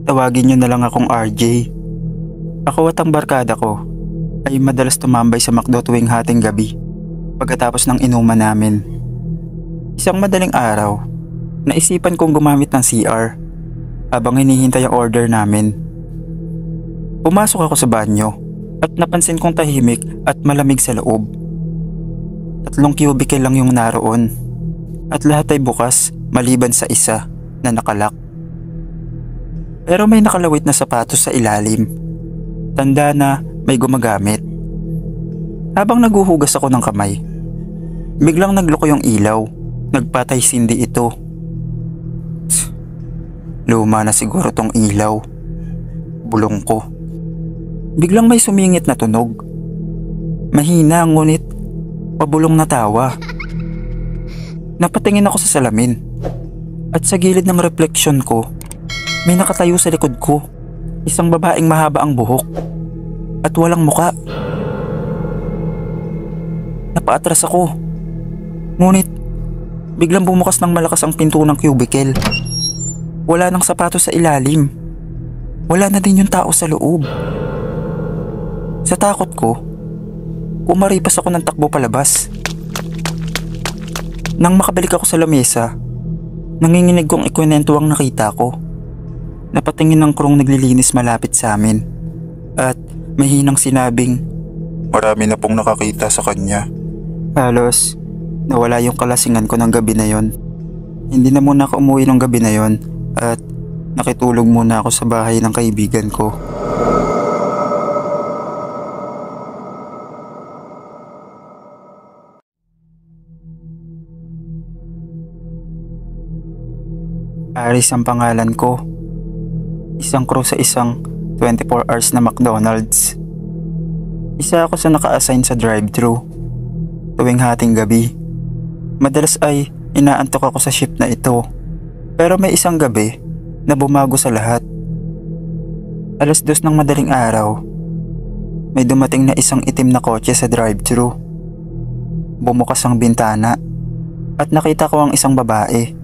Tawagin niyo na lang akong RJ. Ako at ang barkada ko ay madalas tumambay sa McDo tuwing hating gabi pagkatapos ng inuman namin. Isang madaling araw, naisipan kong gumamit ng CR habang hinihintay ang order namin. Pumasok ako sa banyo at napansin kong tahimik at malamig sa loob. 3 cubicle lang yung naroon at lahat ay bukas maliban sa isa na nakalak. Pero may nakalawit na sapatos sa ilalim. Tanda na may gumagamit. Habang naguhugas ako ng kamay, biglang nagloko yung ilaw. Nagpatay sindi ito. Luma na siguro tong ilaw. Bulong ko. Biglang may sumingit na tunog. Mahina ngunit pabulong na tawa. Napatingin ako sa salamin at sa gilid ng refleksyon ko, may nakatayo sa likod ko. Isang babaeng mahaba ang buhok at walang muka. Napaatras ako. Ngunit biglang bumukas ng malakas ang pinto ng cubicle. Wala nang sapatos sa ilalim. Wala na din yung tao sa loob. Sa takot ko, umaripas ako ng takbo palabas. Nang makabalik ako sa lamesa, nanginginig kong ikwento ang nakita ko. Napatingin ng krong naglilinis malapit sa amin at mahinang sinabing, "Marami na pong nakakita sa kanya." halos nawala yung kalasingan ko ng gabi na yon. Hindi na muna ako umuwi ng gabi na yon at nakitulog muna ako sa bahay ng kaibigan ko. Aris ang pangalan ko. Isang crew sa isang 24 hours na McDonald's. Isa ako sa naka-assign sa drive-thru tuwing hating gabi. Madalas ay inaantok ako sa shift na ito. Pero may isang gabi na bumago sa lahat. 2:00 ng madaling araw, may dumating na isang itim na kotse sa drive-thru. Bumukas ang bintana at nakita ko ang isang babae.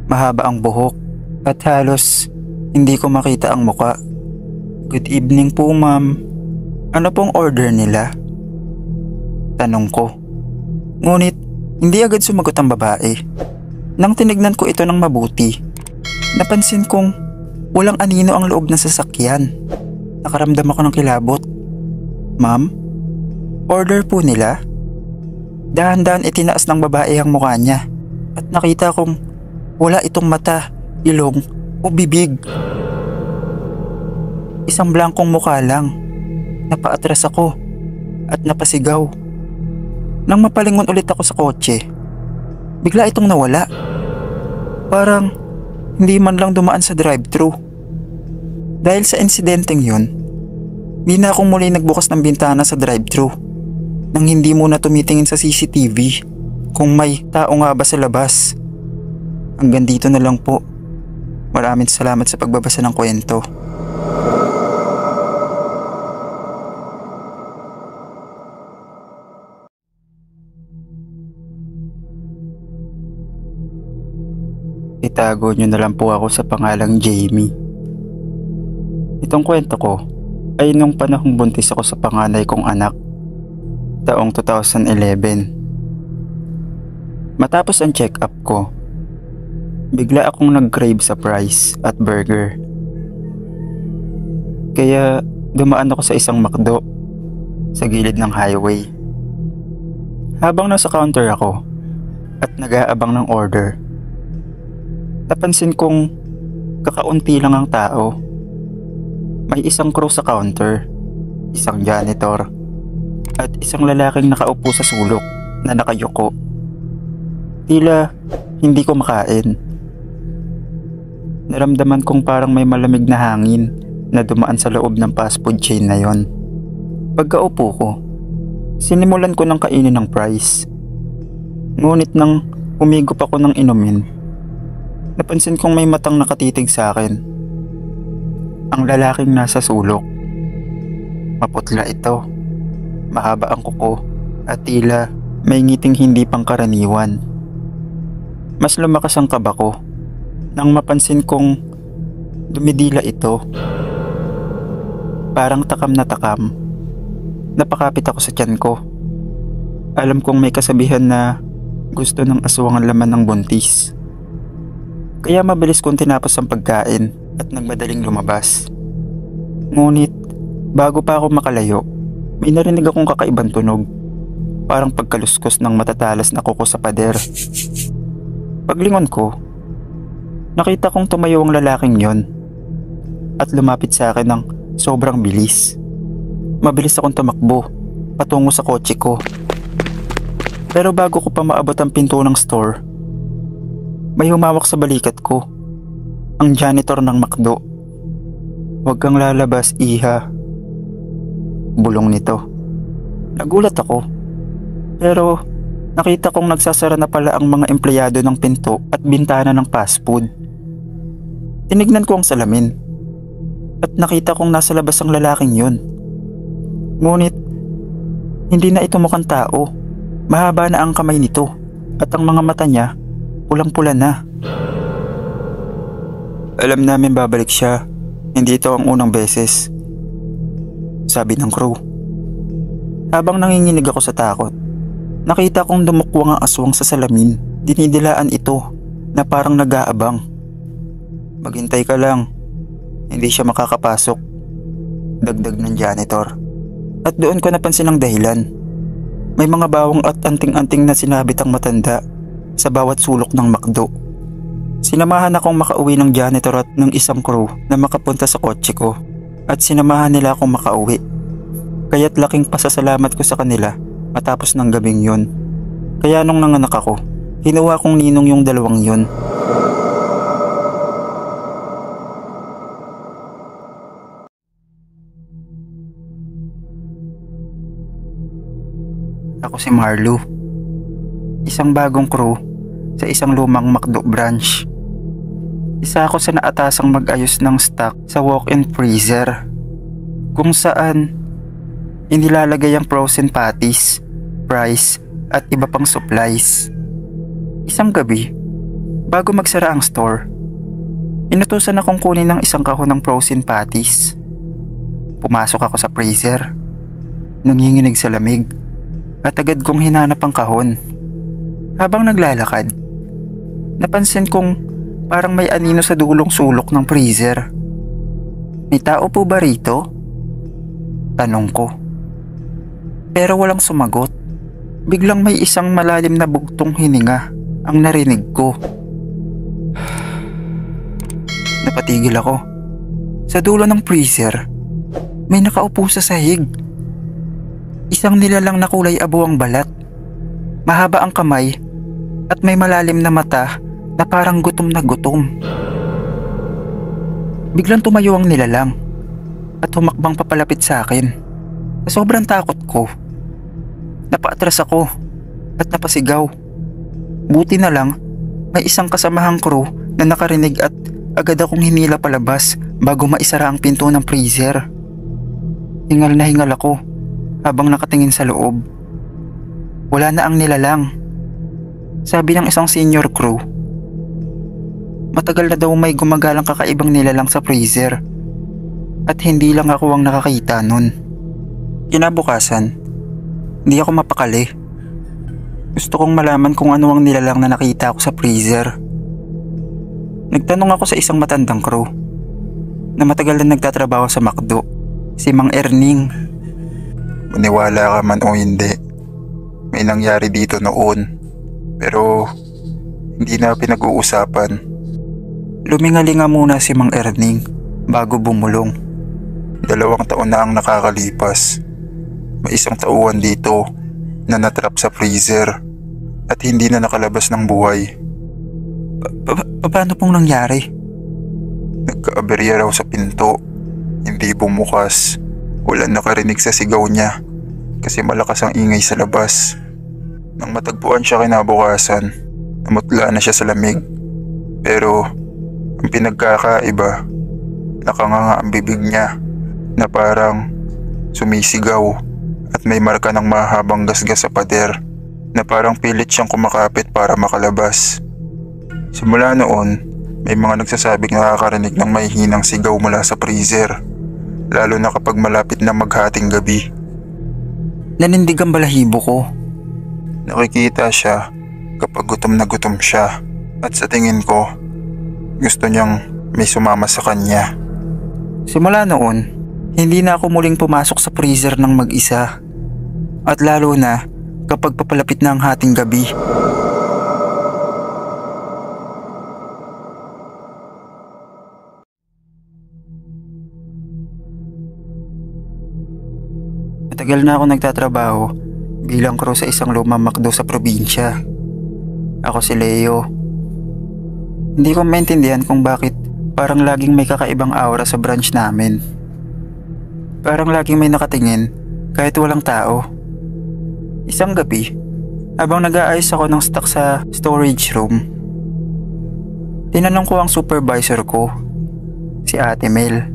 Mahaba ang buhok at halos hindi ko makita ang muka. "Good evening po, ma'am. Ano pong order nila?" tanong ko. Ngunit hindi agad sumagot ang babae. Nang tinignan ko ito ng mabuti, napansin kong walang anino ang loob ng sasakyan. Nakaramdam ako ng kilabot. "Ma'am, order po nila?" Dahan-dahan itinaas ng babae ang mukha niya at nakita kong wala itong mata, ilong o bibig. Isang blankong mukha lang. Napaatras ako at napasigaw. Nang mapalingon ulit ako sa kotse, bigla itong nawala. Parang hindi man lang dumaan sa drive-thru. Dahil sa insidenteng yun, hindi na ako muli nagbukas ng bintana sa drive-thru nang hindi muna tumitingin sa CCTV kung may tao nga ba sa labas. Hanggang dito na lang po. Maraming salamat sa pagbabasa ng kwento. Itago nyo na lang po ako sa pangalang Jamie. Itong kwento ko ay nung panahong buntis ako sa panganay kong anak, taong 2011. Matapos ang check-up ko, bigla akong nag-crave sa fries at burger. Kaya dumaan ako sa isang McDo sa gilid ng highway. Habang nasa counter ako at nag-aabang ng order, napansin kong kakaunti lang ang tao. May isang crew sa counter, isang janitor, at isang lalaking nakaupo sa sulok na nakayuko. Tila hindi ko makain. Naramdaman kong parang may malamig na hangin na dumaan sa loob ng fast food chain na yon. Pagkaupo ko, sinimulan ko ng kainin ng fries. Ngunit nang humigop ako ng inumin, napansin kong may matang nakatitig sa akin. Ang lalaking nasa sulok. Maputla ito, mahaba ang kuko at tila may ngiting hindi pangkaraniwan. Mas lumakas ang kaba ko nang mapansin kong Dumidila ito. Parang takam na takam. Napakapit ako sa tiyan ko. Alam kong may kasabihan na gusto ng aswang ang laman ng buntis. Kaya mabilis kong tinapos ang pagkain at nagmadaling lumabas. Ngunit bago pa ako makalayo, may narinig akong kakaibang tunog. Parang pagkaluskos ng matatalas na kuko sa pader. Paglingon ko, nakita kong tumayo ang lalaking yon at lumapit sa akin ng sobrang bilis. Mabilis akong tumakbo patungo sa kotse ko. Pero bago ko pa maabot ang pinto ng store, may humawak sa balikat ko. Ang janitor ng McDo. "Huwag kang lalabas, iha." Bulong nito. Nagulat ako. Pero nakita kong nagsasara na pala ang mga empleyado ng pinto at bintana ng fast food. Tinignan ko ang salamin at nakita kong nasa labas ang lalaking yun. Ngunit hindi na ito mukhang tao. Mahaba na ang kamay nito at ang mga mata niya pulang-pula na. "Alam namin babalik siya. Hindi ito ang unang beses," sabi ng crew. Habang nanginginig ako sa takot, nakita kong dumukwang ang aswang sa salamin. Dinidilaan ito na parang nag-aabang. "Maghintay ka lang. Hindi siya makakapasok," dagdag ng janitor. At doon ko napansin ang dahilan. May mga bawang at anting-anting na sinabit ang matanda sa bawat sulok ng McDo. Sinamahan akong makauwi ng janitor at ng isang crew na makapunta sa kotse ko at sinamahan nila akong makauwi. Kaya't laking pasasalamat ko sa kanila matapos ng gabing yun. Kaya nung nanganak ako, hinuha kong ninong yung dalawang yun. Ako si Marlo, isang bagong crew sa isang lumang McDo branch. Isa ako sa naatasang mag-ayos ng stock sa walk-in freezer, kung saan inilalagay ang frozen patties, fries at iba pang supplies. Isang gabi, bago magsara ang store, inutusan akong kunin ng isang kahon ng frozen patties. Pumasok ako sa freezer, nanginginig sa lamig, at agad kong hinanap ang kahon. Habang naglalakad, napansin kong parang may anino sa dulong sulok ng freezer. "May tao po ba rito?" tanong ko. Pero walang sumagot. Biglang may isang malalim na bugtong hininga ang narinig ko. Napatigil ako. Sa dulo ng freezer, may nakaupo sa sahig. Isang nilalang na kulay abo ang balat. Mahaba ang kamay at may malalim na mata na parang gutom na gutom. Biglang tumayo ang nilalang at humakbang papalapit sa akin. Sa sobrang takot ko, napaatras ako at napasigaw. Buti na lang may isang kasamahang crew na nakarinig at agad akong hinila palabas bago maisara ang pinto ng freezer. Hingal na hingal ako habang nakatingin sa loob. Wala na ang nilalang. Sabi ng isang senior crew, matagal na daw may gumagalang kakaibang nilalang sa freezer at hindi lang ako ang nakakita nun. Kinabukasan, hindi ako mapakali. Gusto kong malaman kung ano ang nilalang na nakita ko sa freezer. Nagtanong ako sa isang matandang crew na matagal na nagtatrabaho sa McDo, si Mang Erning. Maniwala ka man o hindi, may nangyari dito noon, pero hindi na pinag-uusapan. Lumingalinga muna si Mang Erning bago bumulong. 2 taon na ang nakakalipas. May isang tauhan dito na natrap sa freezer at hindi na nakalabas ng buhay. Paano pong nangyari? Nagkaaberya raw sa pinto, hindi bumukas. Walang nakarinig sa sigaw niya kasi malakas ang ingay sa labas. Nang matagpuan siya kinabukasan, namutla na siya sa lamig. Pero ang pinagkakaiba, nakanganga ang bibig niya na parang sumisigaw at may marka ng mahabang gasgas sa pader na parang pilit siyang kumakapit para makalabas. Simula noon, May mga nagsasabing nakakarinig ng may hinang sigaw mula sa freezer, lalo na kapag malapit na maghating gabi. Nanindig ang balahibo ko. Nakikita siya kapag gutom na gutom siya, at sa tingin ko, gusto niyang may sumama sa kanya. Simula noon, hindi na ako muling pumasok sa freezer ng mag-isa. At lalo na kapag papalapit na ang hating gabi. Matagal na ako nagtatrabaho bilang crew sa isang lumang McDo sa probinsya. Ako si Leo. Hindi ko maintindihan kung bakit parang laging may kakaibang aura sa branch namin. Parang laging may nakatingin kahit walang tao. Isang gabi, habang nag-aayos ako ng stock sa storage room, tinanong ko ang supervisor ko, si Ate Mel.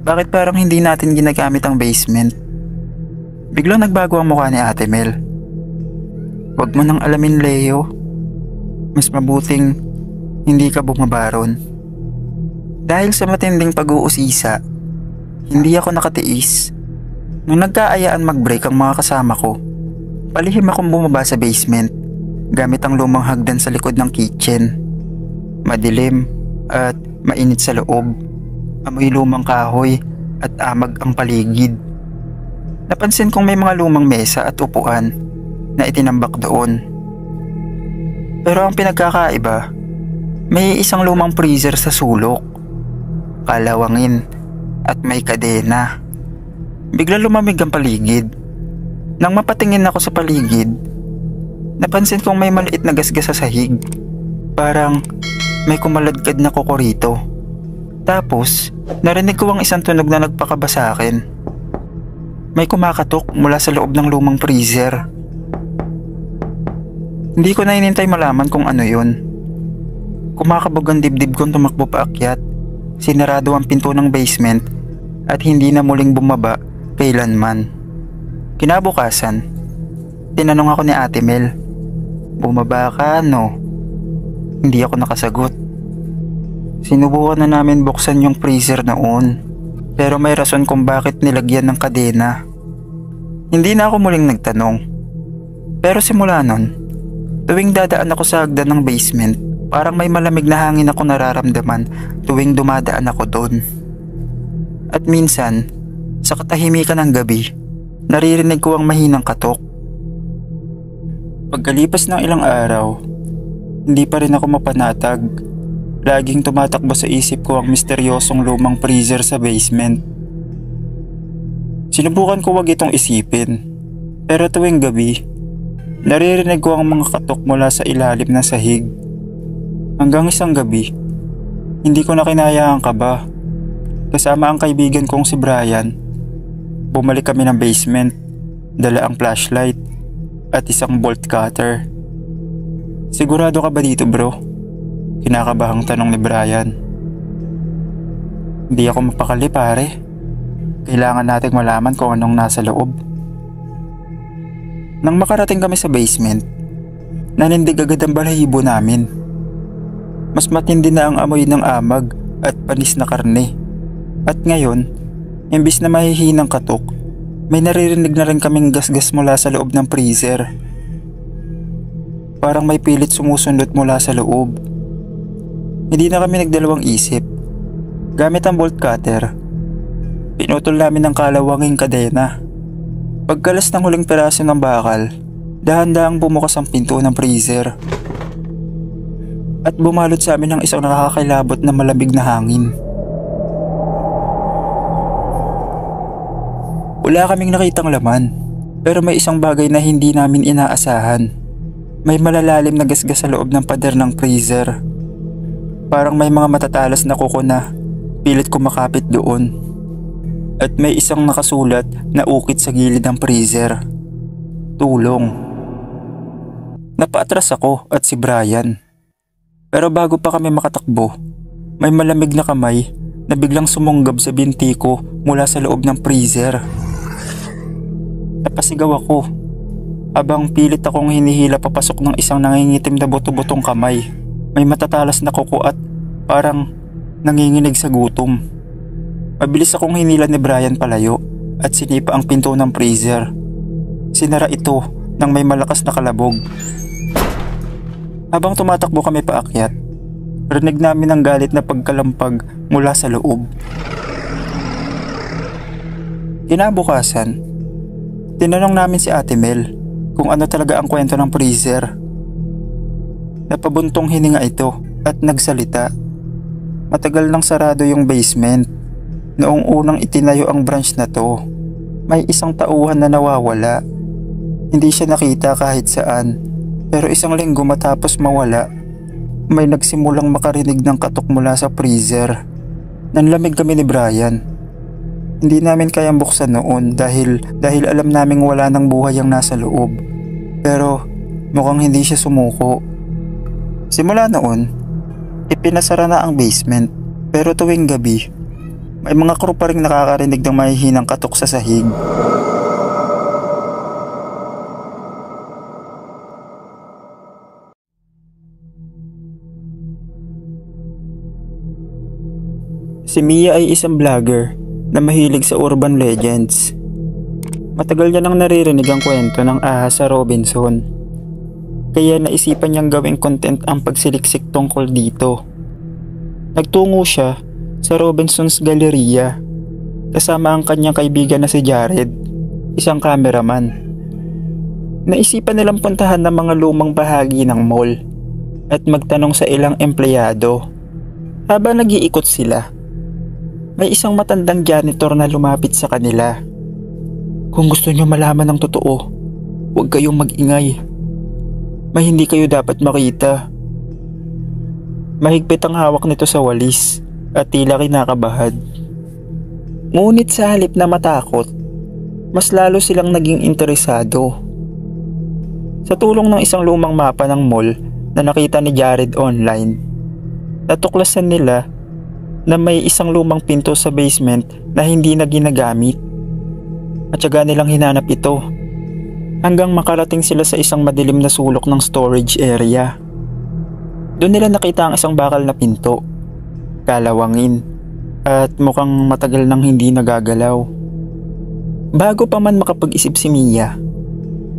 Bakit parang hindi natin ginagamit ang basement? Biglang nagbago ang mukha ni Ate Mel. Huwag mo nang alamin, Leo. Mas mabuting hindi ka bumabaron. Dahil sa matinding pag-uusisa, hindi ako nakatiis. Nung nagkaayaan mag-break ang mga kasama ko, palihim akong bumaba sa basement gamit ang lumang hagdan sa likod ng kitchen. Madilim at mainit sa loob. Amoy lumang kahoy at amag ang paligid. Napansin kong may mga lumang mesa at upuan na itinambak doon. Pero ang pinagkakaiba, may isang lumang freezer sa sulok, kalawangin at may kadena. Bigla lumamig ang paligid. Nang mapatingin ako sa paligid, napansin kong may maliit na gasgas sa sahig. Parang may kumaladkad na kuko rito. Tapos, narinig ko ang isang tunog na nagpakaba sa akin. May kumakatok mula sa loob ng lumang freezer. Hindi ko na inintay malaman kung ano yun. Kumakabog ang dibdib kong tumakbo paakyat. Sinarado ang pinto ng basement at hindi na muling bumaba kailanman. Kinabukasan, tinanong ako ni Ate Mel, "Bumaba ka, no?" Hindi ako nakasagot. Sinubukan na namin buksan yung freezer noon, pero may rason kung bakit nilagyan ng kadena. Hindi na ako muling nagtanong. Pero simula nun, tuwing dadaan ako sa hagdan ng basement, parang may malamig na hangin ako nararamdaman tuwing dumadaan ako doon. At minsan, sa katahimikan ng gabi, naririnig ko ang mahinang katok. Pagkalipas ng ilang araw, hindi pa rin ako mapanatag. Laging tumatakbo sa isip ko ang misteryosong lumang freezer sa basement. Sinubukan ko wag itong isipin, pero tuwing gabi, naririnig ko ang mga katok mula sa ilalim ng sahig. Hanggang isang gabi, hindi ko na kinaya ang kaba. Kasama ang kaibigan kong si Brian, bumalik kami ng basement, dala ang flashlight at isang bolt cutter. "Sigurado ka ba dito, bro?" Kinakabahang tanong ni Brian. "Hindi ako mapakali, pare. Kailangan nating malaman kung anong nasa loob." Nang makarating kami sa basement, nanindig agad ang balahibo namin. Mas matindi na ang amoy ng amag at panis na karne. At ngayon, imbis na mahihinang katok, may naririnig na rin kaming gasgas mula sa loob ng freezer. Parang may pilit sumusunod mula sa loob. Hindi na kami nagdalawang isip. Gamit ang bolt cutter, pinutol namin ang kalawanging kadena. Pagkalas ng huling piraso ng bakal, dahan-dahang bumukas ang pinto ng freezer. At bumalot sa amin ng isang nakakakilabot na malamig na hangin. Wala kaming nakitang laman, pero may isang bagay na hindi namin inaasahan. May malalalim na gasgas sa loob ng pader ng freezer. Parang may mga matatalas na kuko na pilit kumakapit doon. At may isang nakasulat na ukit sa gilid ng freezer. "Tulong." Napaatras ako at si Brian. Pero bago pa kami makatakbo, may malamig na kamay na biglang sumunggab sa binti ko mula sa loob ng freezer. Napasigaw ako habang pilit akong hinihila papasok ng isang nangingitim na buto-butong kamay. May matatalas na kuko at parang nanginginig sa gutom. Mabilis akong hinila ni Brian palayo at sinipa ang pinto ng freezer. Sinara ito nang may malakas na kalabog. Habang tumatakbo kami paakyat, rinig namin ang galit na pagkalampag mula sa loob. Kinabukasan, tinanong namin si Ate Mel kung ano talaga ang kwento ng freezer. Napabuntong hininga ito at nagsalita. Matagal nang sarado yung basement. Noong unang itinayo ang branch na to, may isang tauhan na nawawala. Hindi siya nakita kahit saan, pero isang linggo matapos mawala, may nagsimulang makarinig ng katok mula sa freezer. Nanlamig kami ni Brian. Hindi namin kayang buksan noon dahil alam naming wala nang buhay ang nasa loob. Pero mukhang hindi siya sumuko. Simula noon, ipinasara na ang basement, pero tuwing gabi, may mga crew pa rin nakakarinig ng mahihinang katok sa sahig. Si Mia ay isang vlogger na mahilig sa urban legends. Matagal niya nang naririnig ang kwento ng ahas sa Robinson. Kaya naisipan niyang gawing content ang pagsiliksik tungkol dito. Nagtungo siya sa Robinson's Galleria kasama ang kanyang kaibigan na si Jared, isang cameraman. Naisipan nilang puntahan ng mga lumang bahagi ng mall at magtanong sa ilang empleyado. Habang nag-iikot sila, may isang matandang janitor na lumapit sa kanila. Kung gusto niyo malaman ng totoo, huwag kayong mag-ingay. May hindi kayo dapat makita. Mahigpit ang hawak nito sa walis at tila kinakabahad. Ngunit sa halip na matakot, mas lalo silang naging interesado. Sa tulong ng isang lumang mapa ng mall na nakita ni Jared online, natuklasan nila na may isang lumang pinto sa basement na hindi na ginagamit. At syaga nilang hinanap ito hanggang makarating sila sa isang madilim na sulok ng storage area. Doon nila nakita ang isang bakal na pinto, kalawangin at mukhang matagal nang hindi nagagalaw. Bago pa man makapag-isip si Mia,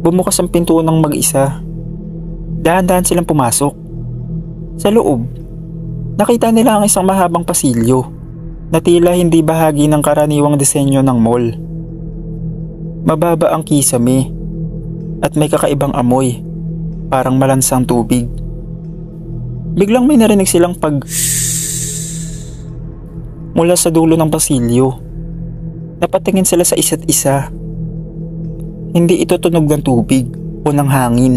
bumukas ang pinto ng mag-isa. Dahan-dahan silang pumasok. Sa loob, nakita nila ang isang mahabang pasilyo na tila hindi bahagi ng karaniwang disenyo ng mall. Mababa ang kisame at may kakaibang amoy, parang malansang tubig. Biglang may narinig silang mula sa dulo ng pasilyo. Napatingin sila sa isa't isa. Hindi ito tunog ng tubig o ng hangin.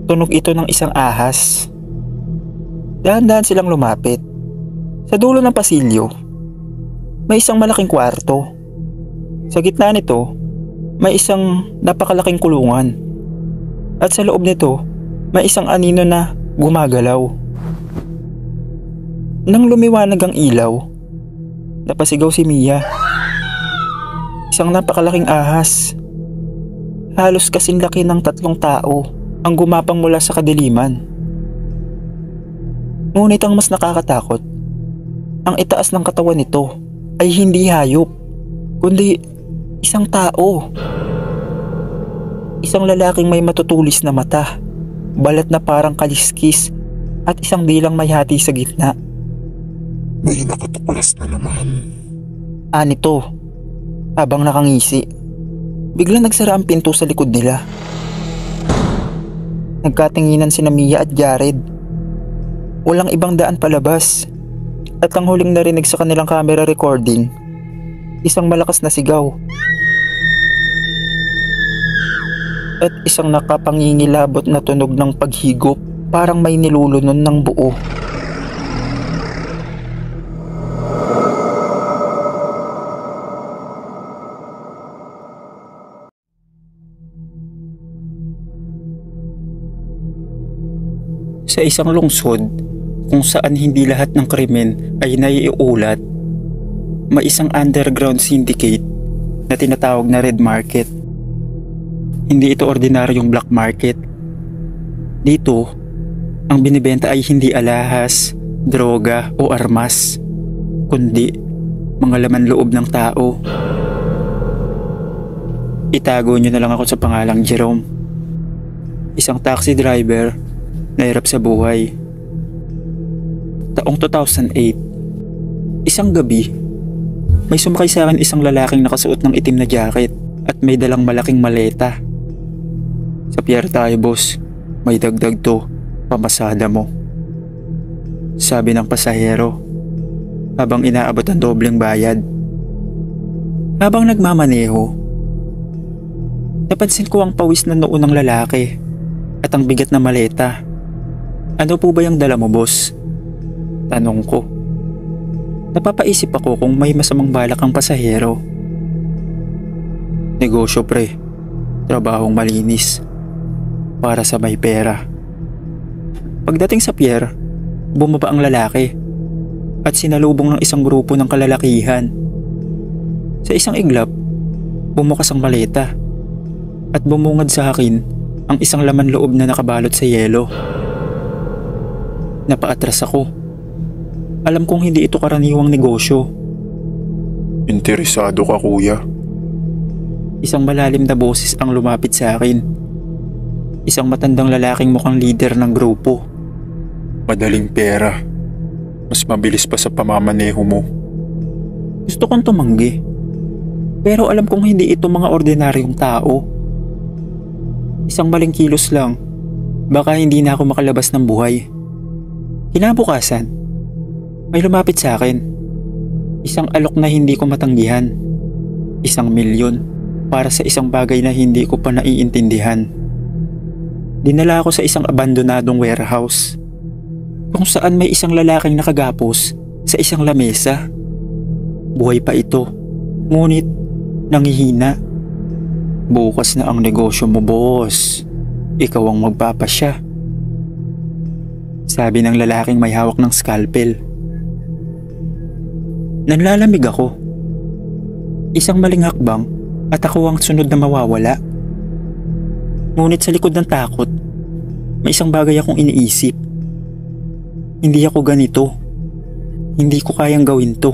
Tunog ito ng isang ahas. Dahan-dahan silang lumapit. Sa dulo ng pasilyo, may isang malaking kwarto. Sa gitna nito, may isang napakalaking kulungan. At sa loob nito, may isang anino na gumagalaw. Nang lumiwanag ang ilaw, napasigaw si Mia. Isang napakalaking ahas. Halos kasing laki ng 3 tao ang gumapang mula sa kadiliman. Ngunit ang mas nakakatakot, ang itaas ng katawan nito ay hindi hayop, kundi isang tao. Isang lalaking may matutulis na mata, balat na parang kaliskis at isang dilang may hati sa gitna. May nakatuklas na naman. Nito, habang nakangisi. Biglang nagsara ang pinto sa likod nila. Nagkatinginan sina Mia at Jared. Walang ibang daan palabas. At ang huling narinig sa kanilang camera recording, isang malakas na sigaw. At isang nakapangingilabot na tunog ng paghigop, parang may nilulunon ng buo. Sa isang lungsod kung saan hindi lahat ng krimen ay naiulat, may isang underground syndicate na tinatawag na Red Market. Hindi ito ordinaryong black market. Dito, Ang binibenta ay hindi alahas, droga o armas, kundi mga laman loob ng tao. Itago niyo na lang ako sa pangalang Jerome. Isang taxi driver na hirap sa buhay. Taong 2008, isang gabi, may sumakay sa akin isang lalaking nakasuot ng itim na jacket at may dalang malaking maleta. Sa pier tayo boss, may dagdag to, pamasada mo. Sabi ng pasahero habang inaabot ang dobleng bayad. Habang nagmamaneho, napansin ko ang pawis na noo ng lalaki at ang bigat na maleta. Ano po ba yung dala mo boss? Tanong ko. Napapaisip ako kung may masamang balak ang pasahero. Negosyo pre, trabahong malinis, para sa may pera. Pagdating sa pier, bumaba ang lalaki at sinalubong ng isang grupo ng kalalakihan. Sa isang iglap, bumukas ang maleta at bumungad sa akin ang isang laman loob na nakabalot sa yelo. Napaatras ako. Alam kong hindi ito karaniwang negosyo. Interesado ka kuya? Isang malalim na boses ang lumapit sa akin. Isang matandang lalaking mukhang leader ng grupo. Madaling pera. Mas mabilis pa sa pamamaneho mo. Gusto kong tumanggi. Pero alam kong hindi ito mga ordinaryong tao. Isang maling kilos lang, baka hindi na ako makalabas ng buhay. Kinabukasan, may lumapit sa akin. Isang alok na hindi ko matanggihan. 1,000,000 para sa isang bagay na hindi ko pa naiintindihan. Dinala ako sa isang abandonadong warehouse kung saan may isang lalaking nakagapos sa isang lamesa. Buhay pa ito, ngunit nangihina. Bukas na ang negosyo mo boss. Ikaw ang magpapasya. Sabi ng lalaking may hawak ng scalpel. Nanlalamig ako. Isang maling hakbang at ako ang sunod na mawawala. Ngunit sa likod ng takot, may isang bagay akong iniisip. Hindi ako ganito. Hindi ko kayang gawin to.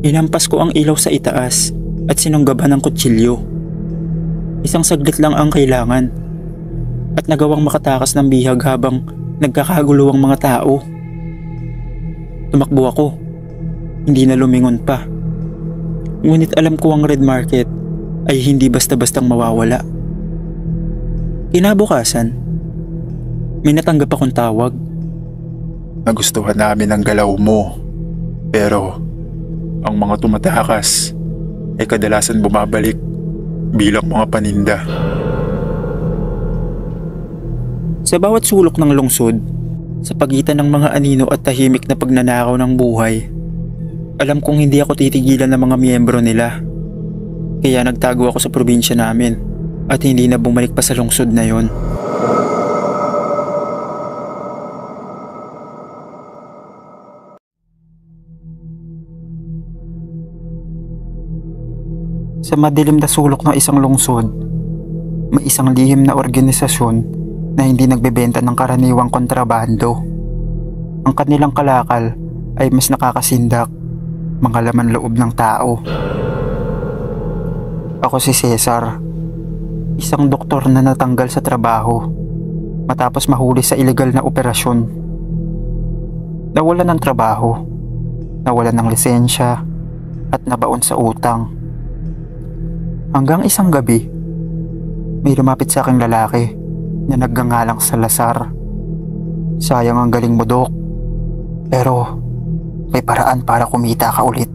Hinampas ko ang ilaw sa itaas at sinunggaban ng kutsilyo. Isang saglit lang ang kailangan at nagawang makatakas ng bihag habang nagkakagulo ang mga tao. Tumakbo ako. Hindi na lumingon pa. Ngunit alam ko ang red market ay hindi basta-bastang mawawala. Kinabukasan, may natanggap akong tawag. Nagustuhan namin ang galaw mo. Pero ang mga tumatakas ay kadalasan bumabalik bilang mga paninda. Sa bawat sulok ng lungsod, sa pagitan ng mga anino at tahimik na pagnanakaw ng buhay, alam kong hindi ako titigilan ng mga miyembro nila. Kaya nagtago ako sa probinsya namin at hindi na bumalik pa sa lungsod na yon. Sa madilim na sulok ng isang lungsod, may isang lihim na organisasyon na hindi nagbebenta ng karaniwang kontrabando. Ang kanilang kalakal ay mas nakakasindak, mga laman loob ng tao. Ako si Cesar, isang doktor na natanggal sa trabaho matapos mahuli sa ilegal na operasyon. Nawalan ng trabaho, nawalan ng lisensya at nabaon sa utang. Hanggang isang gabi, may lumapit sa aking lalaki na nagngangalang Salazar. Sayang ang galing mo, Dok. Pero may paraan para kumita ka ulit.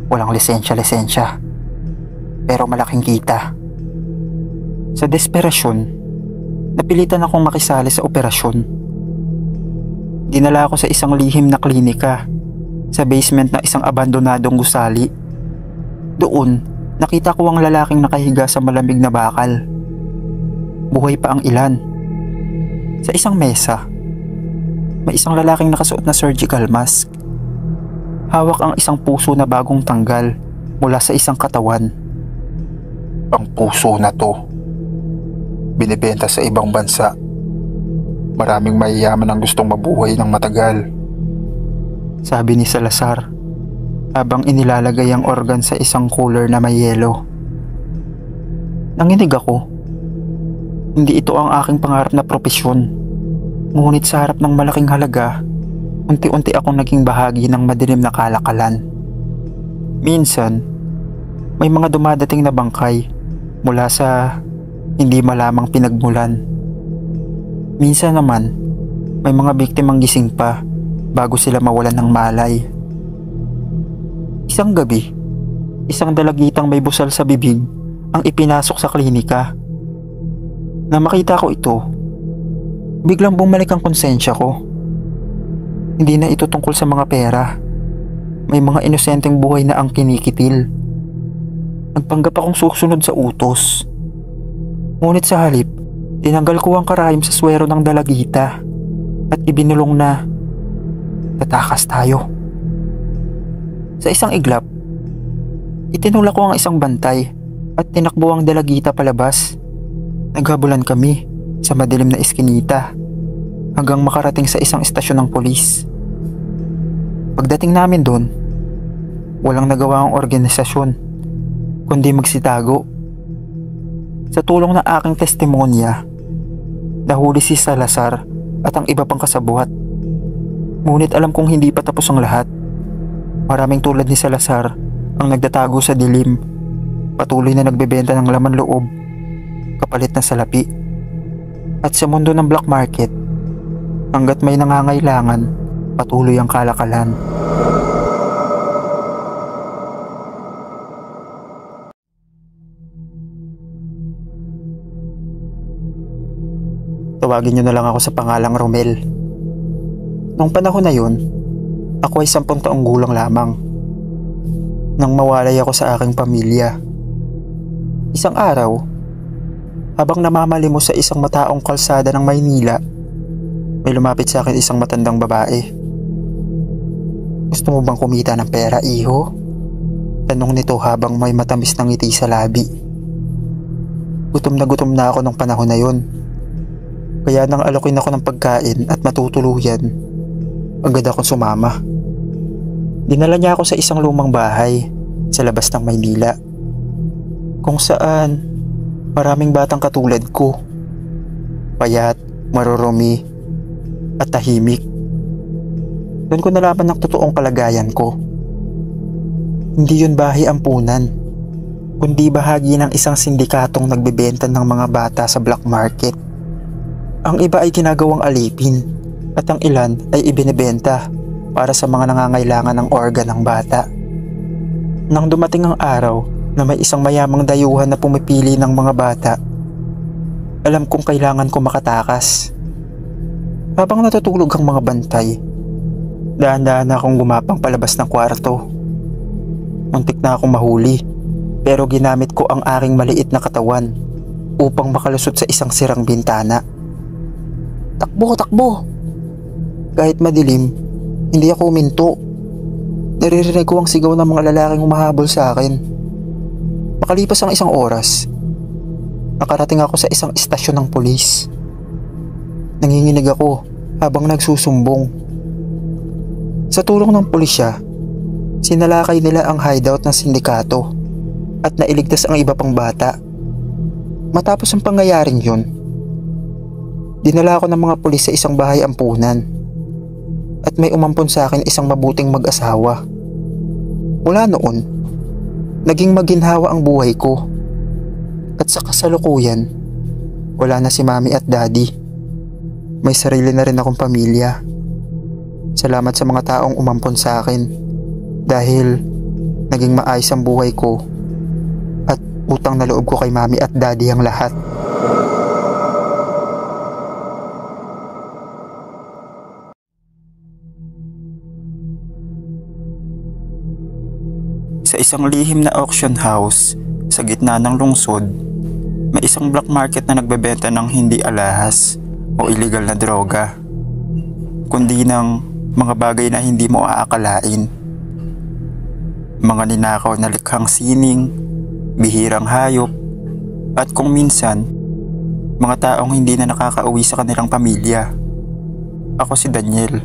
Walang lisensya, pero malaking kita. Sa desperasyon, napilitan akong makisali sa operasyon. Dinala ako sa isang lihim na klinika sa basement ng isang abandonadong gusali. Doon, nakita ko ang lalaking nakahiga sa malamig na bakal. Buhay pa ang ilan. Sa isang mesa, may isang lalaking nakasuot na surgical mask. Hawak ang isang puso na bagong tanggal mula sa isang katawan. Ang puso na to, binibenta sa ibang bansa. Maraming mayayaman ang gustong mabuhay ng matagal. Sabi ni Salazar habang inilalagay ang organ sa isang cooler na may yelo. Nanginig ako. Hindi ito ang aking pangarap na propesyon. Ngunit sa harap ng malaking halaga, unti-unti akong naging bahagi ng madilim na kalakalan. Minsan, may mga dumadating na bangkay mula sa hindi malamang pinagmulan. Minsan naman, may mga biktimang gising pa bago sila mawalan ng malay. Isang gabi, isang dalagitang may busal sa bibig ang ipinasok sa klinika. Na makita ko ito, biglang bumalik ang konsensya ko. Hindi na ito tungkol sa mga pera. May mga inosenteng buhay na ang kinikitil. Nagpanggap akong susunod sa utos. Ngunit sa halip, tinanggal ko ang karayom sa swero ng dalagita at ibinulong na tatakas tayo. Sa isang iglap, itinulak ko ang isang bantay at tinakbo ang dalagita palabas. Naghabulan kami sa madilim na iskinita hanggang makarating sa isang istasyon ng pulis. Pagdating namin doon, walang nagawa ang organisasyon kundi magsitago. Sa tulong ng aking testimonya, nahuli si Salazar at ang iba pang kasabuhat. Ngunit alam kong hindi pa tapos ang lahat. Maraming tulad ni Salazar ang nagtatago sa dilim, patuloy na nagbebenta ng laman loob kapalit na salapi. At sa mundo ng black market, hanggat may nangangailangan, patuloy ang kalakalan. Tawagin niyo na lang ako sa pangalang Romel. Noong panahon na yun, ako ay 10 taong gulang lamang. Nang mawalay ako sa aking pamilya. Isang araw, habang namamalimos sa isang mataong kalsada ng Maynila, may lumapit sa akin isang matandang babae. Gusto mo bang kumita ng pera, iho? Tanong nito habang may matamis na ngiti sa labi. Gutom na ako nung panahon na yun. Kaya nang alokin ako ng pagkain at matutuluyan, agad akong sumama. Dinala niya ako sa isang lumang bahay sa labas ng Maynila, kung saan maraming batang katulad ko, payat, marurumi at tahimik. Doon ko nalaman ang totoong kalagayan ko. Hindi yun bahay ampunan, kundi bahagi ng isang sindikatong nagbebenta ng mga bata sa black market. Ang iba ay ginagawang alipin at ang ilan ay ibinebenta para sa mga nangangailangan ng organ ng bata. Nang dumating ang araw na may isang mayamang dayuhan na pumipili ng mga bata, alam kong kailangan ko makatakas. Habang natutulog ang mga bantay, dahan-dahan akong gumapang palabas ng kwarto. Muntik na akong mahuli, pero ginamit ko ang aking maliit na katawan upang makalusot sa isang sirang bintana. Takbo, takbo! Kahit madilim, hindi ako huminto. Naririnig ko ang sigaw ng mga lalaking humahabol sa akin. Makalipas ang isang oras, nakarating ako sa isang istasyon ng pulis. Nanginginig ako habang nagsusumbong. Sa tulong ng pulisya, sinalakay nila ang hideout ng sindikato at nailigtas ang iba pang bata. Matapos ang pangyayaring yun, dinala ako ng mga pulis sa isang bahay ampunan at may umampon sa akin isang mabuting mag-asawa. Mula noon, naging maginhawa ang buhay ko. At sa kasalukuyan, wala na si mami at daddy. May sarili na rin akong pamilya. Salamat sa mga taong umampon sa akin dahil naging maayos ang buhay ko at utang na loob ko kay mami at daddy ang lahat. Sa isang lihim na auction house sa gitna ng lungsod, may isang black market na nagbebenta ng hindi alahas o illegal na droga, kundi ng mga bagay na hindi mo aakalain. Mga ninakaw na likhang sining, bihirang hayop, at kung minsan, mga taong hindi na nakakauwi sa kanilang pamilya. Ako si Daniel,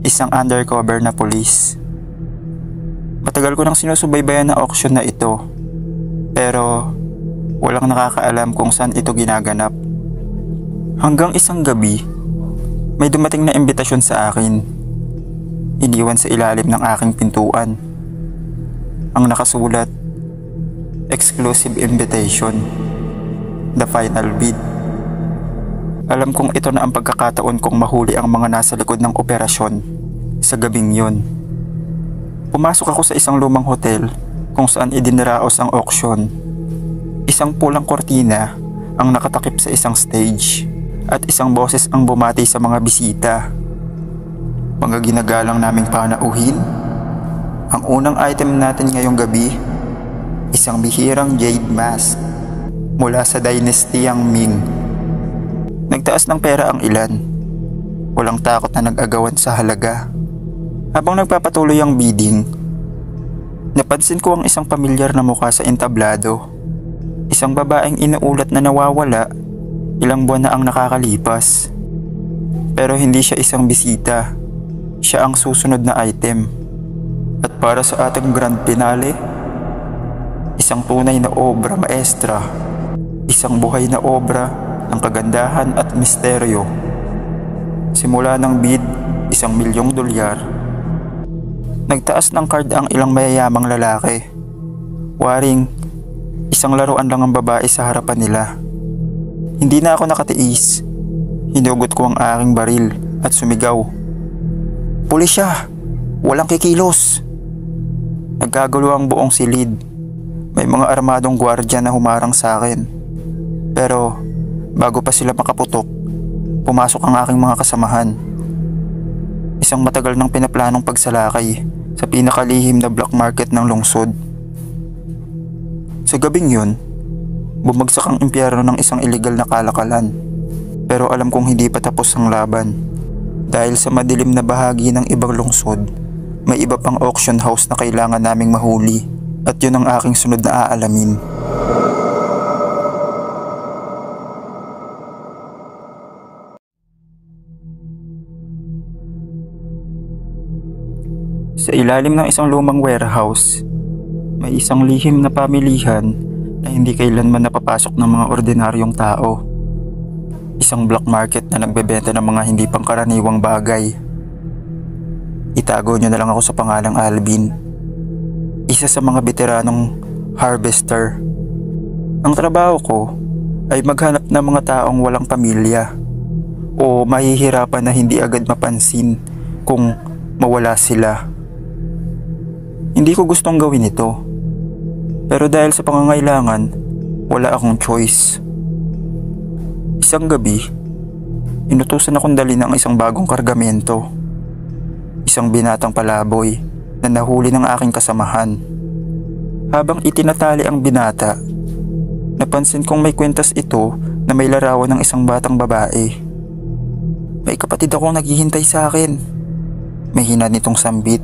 isang undercover na pulis. Matagal ko nang sinusubaybayan na auction na ito, pero walang nakakaalam kung saan ito ginaganap. Hanggang isang gabi, may dumating na imbitasyon sa akin. Iniwan sa ilalim ng aking pintuan. Ang nakasulat, exclusive invitation, the final bid. Alam kong ito na ang pagkakataon kong mahuli ang mga nasa likod ng operasyon sa gabing yon. Pumasok ako sa isang lumang hotel kung saan idinaraos ang auction. Isang pulang kortina ang nakatakip sa isang stage at isang boses ang bumati sa mga bisita. Mga ginagalang naming panauhin. Ang unang item natin ngayong gabi, isang bihirang jade mask mula sa dynastiyang Ming. Nagtaas ng pera ang ilan. Walang takot na nag-agawan sa halaga. Habang nagpapatuloy ang bidding, napansin ko ang isang pamilyar na mukha sa entablado. Isang babaeng inuulat na nawawala, ilang buwan na ang nakakalipas. Pero hindi siya isang bisita. Siya ang susunod na item. At para sa ating grand finale, isang tunay na obra maestra. Isang buhay na obra ng kagandahan at misteryo. Simula ng bid, $1,000,000. Nagtaas ng card ang ilang mayayamang lalaki. Waring, isang laruan lang ang babae sa harapan nila. Hindi na ako nakatiis. Hinugot ko ang aking baril at sumigaw. Pulis siya! Walang kikilos! Nagkagulo ang buong silid. May mga armadong gwardya na humarang sa akin. Pero bago pa sila makaputok, pumasok ang aking mga kasamahan. Isang matagal nang pinaplanong pagsalakay sa pinakalihim na black market ng lungsod. Sa gabing yun, bumagsak ang impyerno ng isang illegal na kalakalan. Pero alam kong hindi pa tapos ang laban. Dahil sa madilim na bahagi ng ibang lungsod, may iba pang auction house na kailangan naming mahuli. At yun ang aking sunod na aalamin. Sa ilalim ng isang lumang warehouse, may isang lihim na pamilihan na hindi kailanman napapasok ng mga ordinaryong tao. Isang black market na nagbebenta ng mga hindi pangkaraniwang bagay. Itago niyo na lang ako sa pangalang Alvin. Isa sa mga veteranong harvester. Ang trabaho ko ay maghanap ng mga taong walang pamilya o mahihirapan na hindi agad mapansin kung mawala sila. Hindi ko gustong gawin ito. Pero dahil sa pangangailangan, wala akong choice. Isang gabi, inutusan akong dalhin ng isang bagong kargamento. Isang binatang palaboy na nahuli ng aking kasamahan. Habang itinatali ang binata, napansin kong may kwintas ito na may larawan ng isang batang babae. May kapatid akong naghihintay sa akin. May hina nitong sambit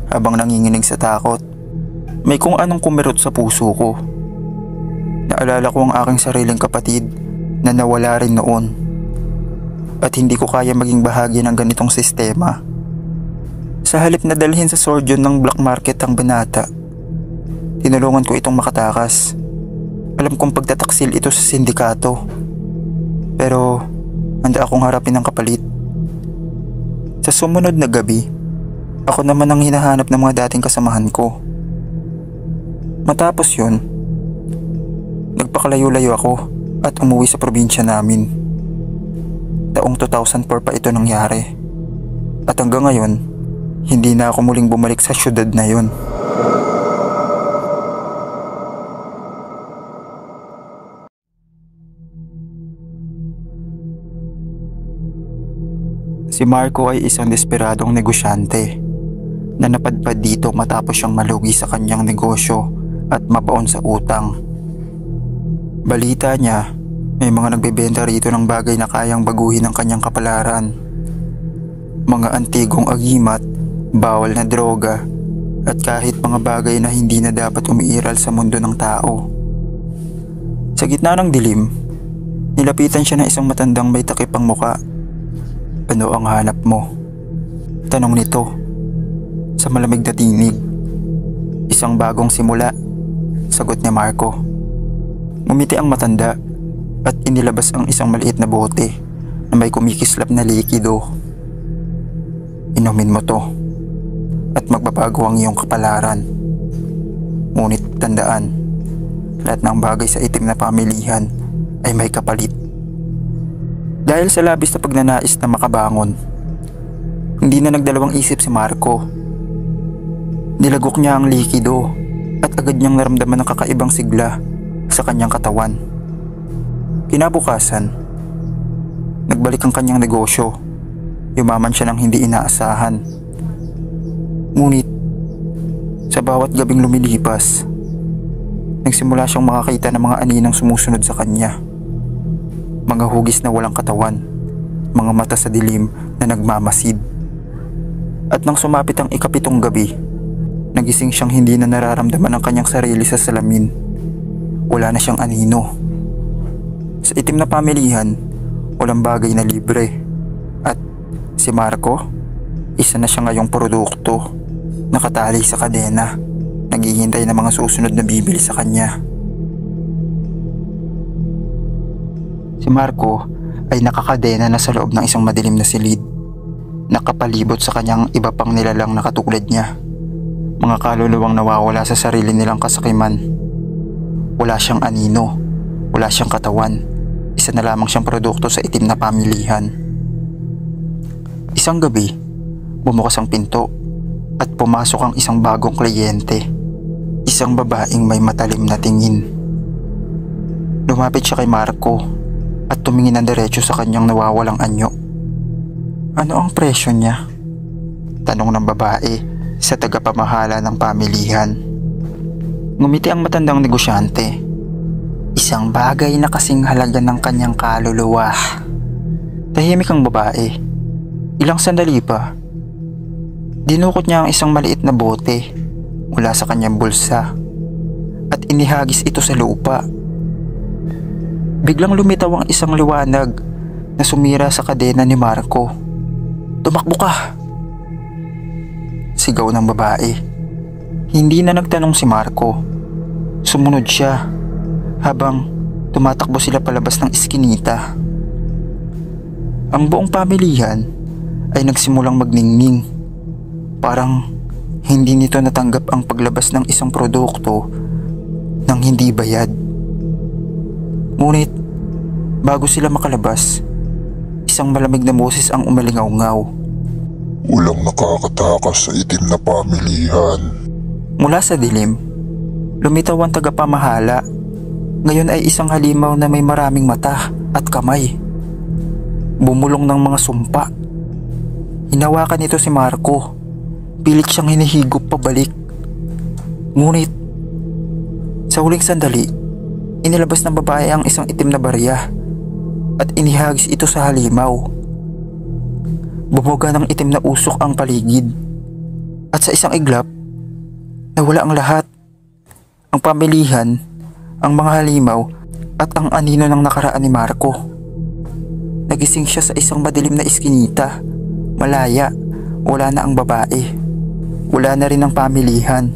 habang nanginginig sa takot. May kung anong kumirot sa puso ko. Naalala ko ang aking sariling kapatid na nawala rin noon. At hindi ko kaya maging bahagi ng ganitong sistema. Sa halip na dalhin sa sordyon ng black market ang binata, tinulungan ko itong makatakas. Alam kong pagtataksil ito sa sindikato. Pero handa akong harapin ang kapalit. Sa sumunod na gabi, ako naman ang hinahanap ng mga dating kasamahan ko. Matapos yun, nagpakalayo-layo ako at umuwi sa probinsya namin. Taong 2004 pa ito nangyari. At hanggang ngayon, hindi na ako muling bumalik sa syudad na yun. Si Marco ay isang desperadong negosyante na napadpad dito matapos siyang malugi sa kanyang negosyo at mabaon sa utang. Balita niya, may mga nagbebenta rito ng bagay na kayang baguhin ang kanyang kapalaran. Mga antigong agimat, bawal na droga, at kahit mga bagay na hindi na dapat umiiral sa mundo ng tao. Sa gitna ng dilim, nilapitan siya ng isang matandang may takip ang muka. Ano ang hanap mo? Tanong nito sa malamig na tinig. Isang bagong simula, sagot ni Marco. Ngumiti ang matanda at inilabas ang isang maliit na bote na may kumikislap na likido. Inumin mo to at magbabago ang iyong kapalaran. Ngunit tandaan, lahat ng bagay sa itim na pamilihan ay may kapalit. Dahil sa labis na pagnanais na makabangon, hindi na nagdalawang isip si Marco. Nilagok niya ang likido at agad niyang naramdaman ng kakaibang sigla sa kanyang katawan. Kinabukasan, nagbalik ang kanyang negosyo. Yumaman siya ng hindi inaasahan. Ngunit, sa bawat gabing lumilipas, nagsimula siyang makakita ng mga aninang sumusunod sa kanya. Mga hugis na walang katawan, mga mata sa dilim na nagmamasid. At nang sumapit ang ikapitong gabi, nagising siyang hindi na nararamdaman ang kanyang sarili sa salamin. Wala na siyang anino. Sa itim na pamilihan, walang bagay na libre. At si Marco, isa na siya ngayong produkto, nakatali sa kadena, naghihintay ng mga susunod na bibili sa kanya. Si Marco ay nakakadena na sa loob ng isang madilim na silid. Nakapalibot sa kanyang iba pang nilalang na katulad niya. Mga kaluluwang nawawala sa sarili nilang kasakiman. Wala siyang anino, wala siyang katawan. Isa na lamang siyang produkto sa itim na pamilihan. Isang gabi, bumukas ang pinto at pumasok ang isang bagong kliyente. Isang babaeng may matalim na tingin. Lumapit siya kay Marco at tumingin ng diretso sa kanyang nawawalang anyo. Ano ang presyo niya? Tanong ng babae sa tagapamahala ng pamilihan. Ngumiti ang matandang negosyante. Isang bagay na kasing halaga ng kanyang kaluluwa. Tahimik ang babae. Ilang sandali pa, dinukot niya ang isang maliit na bote mula sa kanyang bulsa at inihagis ito sa lupa. Biglang lumitaw ang isang liwanag na sumira sa kadena ni Marco. Tumakbo ka! Sigaw ng babae. Hindi na nagtanong si Marco. Sumunod siya habang tumatakbo sila palabas ng iskinita. Ang buong pamilihan ay nagsimulang magningning. Parang hindi nito natanggap ang paglabas ng isang produkto nang hindi bayad. Ngunit bago sila makalabas, isang malamig na boses ang umalingaw-ngaw. Walang nakakatakas sa itim na pamilihan. Mula sa dilim, lumitaw ang tagapamahala. Ngayon ay isang halimaw na may maraming mata at kamay. Bumulong ng mga sumpa. Hinawakan nito si Marco. Pilit siyang hinihigop pabalik. Ngunit, sa huling sandali, inilabas ng babae ang isang itim na barya at inihagis ito sa halimaw. Bumuga ng itim na usok ang paligid at sa isang iglap, nawala ang lahat. Ang pamilihan, ang mga halimaw at ang anino ng nakaraan ni Marco. Nagising siya sa isang madilim na iskinita. Malaya, wala na ang babae. Wala na rin ang pamilihan.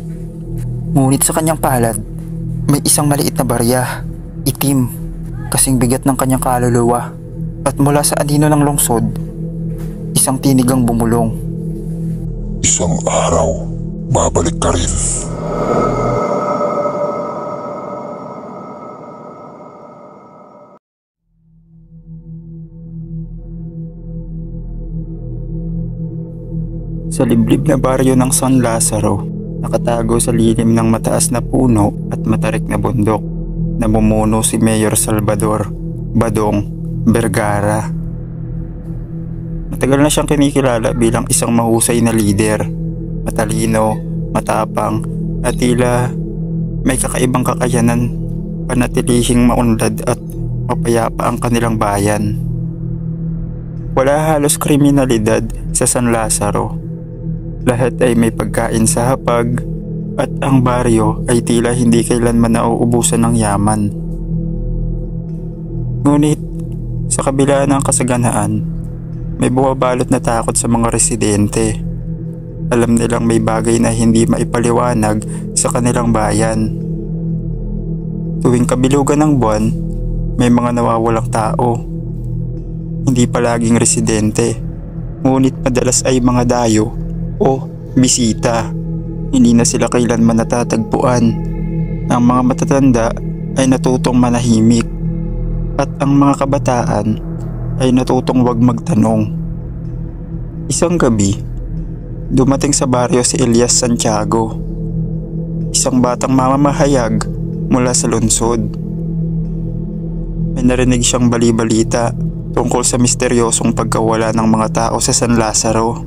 Ngunit sa kanyang palad, may isang maliit na barya, itim, kasing bigat ng kanyang kaluluwa. At mula sa anino ng lungsod, isang tinigang bumulong. Isang araw, babalik ka rin. Sa liblib na baryo ng San Lazaro, nakatago sa lilim ng mataas na puno at matarik na bundok, namumuno si Mayor Salvador Badong Vergara. Matagal na siyang kinikilala bilang isang mahusay na lider, matalino, matapang at tila may kakaibang kakayanan panatilihing maunlad at mapayapa ang kanilang bayan. Wala halos kriminalidad sa San Lazaro. Lahat ay may pagkain sa hapag at ang baryo ay tila hindi kailanman nauubusan ng yaman. Ngunit sa kabila ng kasaganaan, may bumabalot na takot sa mga residente. Alam nilang may bagay na hindi maipaliwanag sa kanilang bayan. Tuwing kabilugan ng buwan, may mga nawawalang tao. Hindi palaging residente, ngunit madalas ay mga dayo o bisita. Hindi na sila kailanman natatagpuan. Ang mga matatanda ay natutong manahimik at ang mga kabataan ay natutong wag magtanong. Isang gabi, dumating sa baryo si Elias Santiago, isang batang mamamahayag mula sa lungsod. May narinig siyang bali-balita tungkol sa misteryosong pagkawala ng mga tao sa San Lazaro.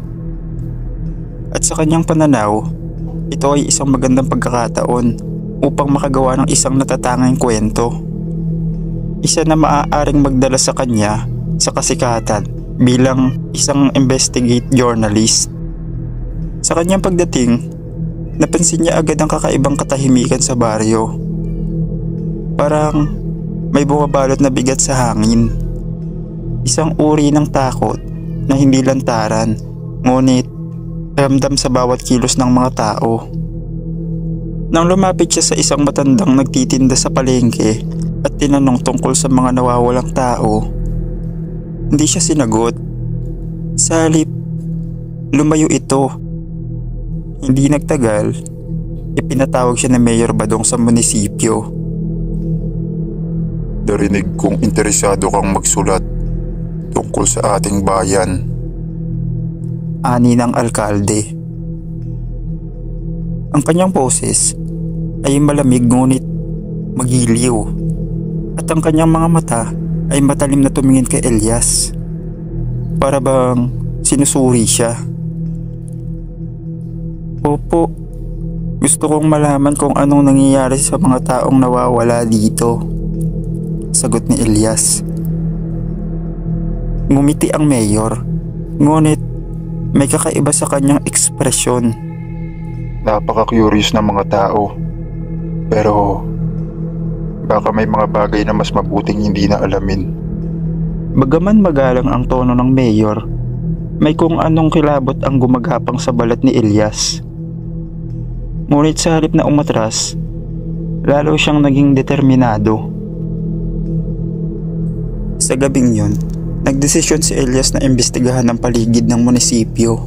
At sa kanyang pananaw, ito ay isang magandang pagkakataon upang makagawa ng isang natatanging kwento. Isa na maaaring magdala sa kanya sa kasikatan bilang isang investigate journalist. Sa kanyang pagdating, napansin niya agad ang kakaibang katahimikan sa baryo. Parang may bumabalot na bigat sa hangin. Isang uri ng takot na hindi lantaran, ngunit ramdam sa bawat kilos ng mga tao. Nang lumapit siya sa isang matandang nagtitinda sa palengke at tinanong tungkol sa mga nawawalang tao, hindi siya sinagot. Sa halip, lumayo ito. Hindi nagtagal, ipinatawag siya ni Mayor Badong sa munisipyo. Narinig kong interesado kang magsulat tungkol sa ating bayan. Ani ng alkalde. Ang kanyang boses ay malamig ngunit magiliw, at ang kanyang mga mata ay matalim na tumingin kay Elias. Para bang sinusuri siya. Opo, gusto kong malaman kung anong nangyayari sa mga taong nawawala dito, sagot ni Elias. Ngumiti ang mayor, ngunit may kakaiba sa kanyang ekspresyon. Napaka-curious ng mga tao. Pero baka may mga bagay na mas mabuting hindi na alamin. Bagaman magalang ang tono ng mayor, may kung anong kilabot ang gumagapang sa balat ni Elias. Ngunit sa halip na umatras, lalo siyang naging determinado. Sa gabing yun, nagdesisyon si Elias na imbestigahan ang paligid ng munisipyo.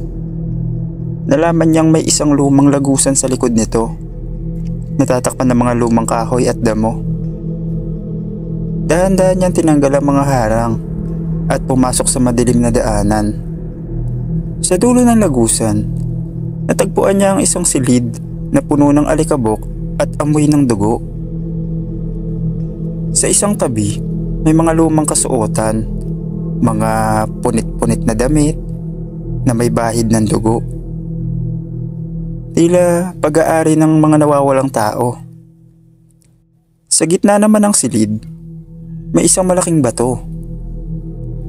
Nalaman niyang may isang lumang lagusan sa likod nito, natatakpan ng mga lumang kahoy at damo. Dahan-dahan niyang tinanggal ang mga harang at pumasok sa madilim na daanan. Sa dulo ng lagusan, natagpuan niya ang isang silid na puno ng alikabok at amoy ng dugo. Sa isang tabi, may mga lumang kasuotan, mga punit-punit na damit na may bahid ng dugo. Tila pag-aari ng mga nawawalang tao. Sa gitna naman ng silid, may isang malaking bato.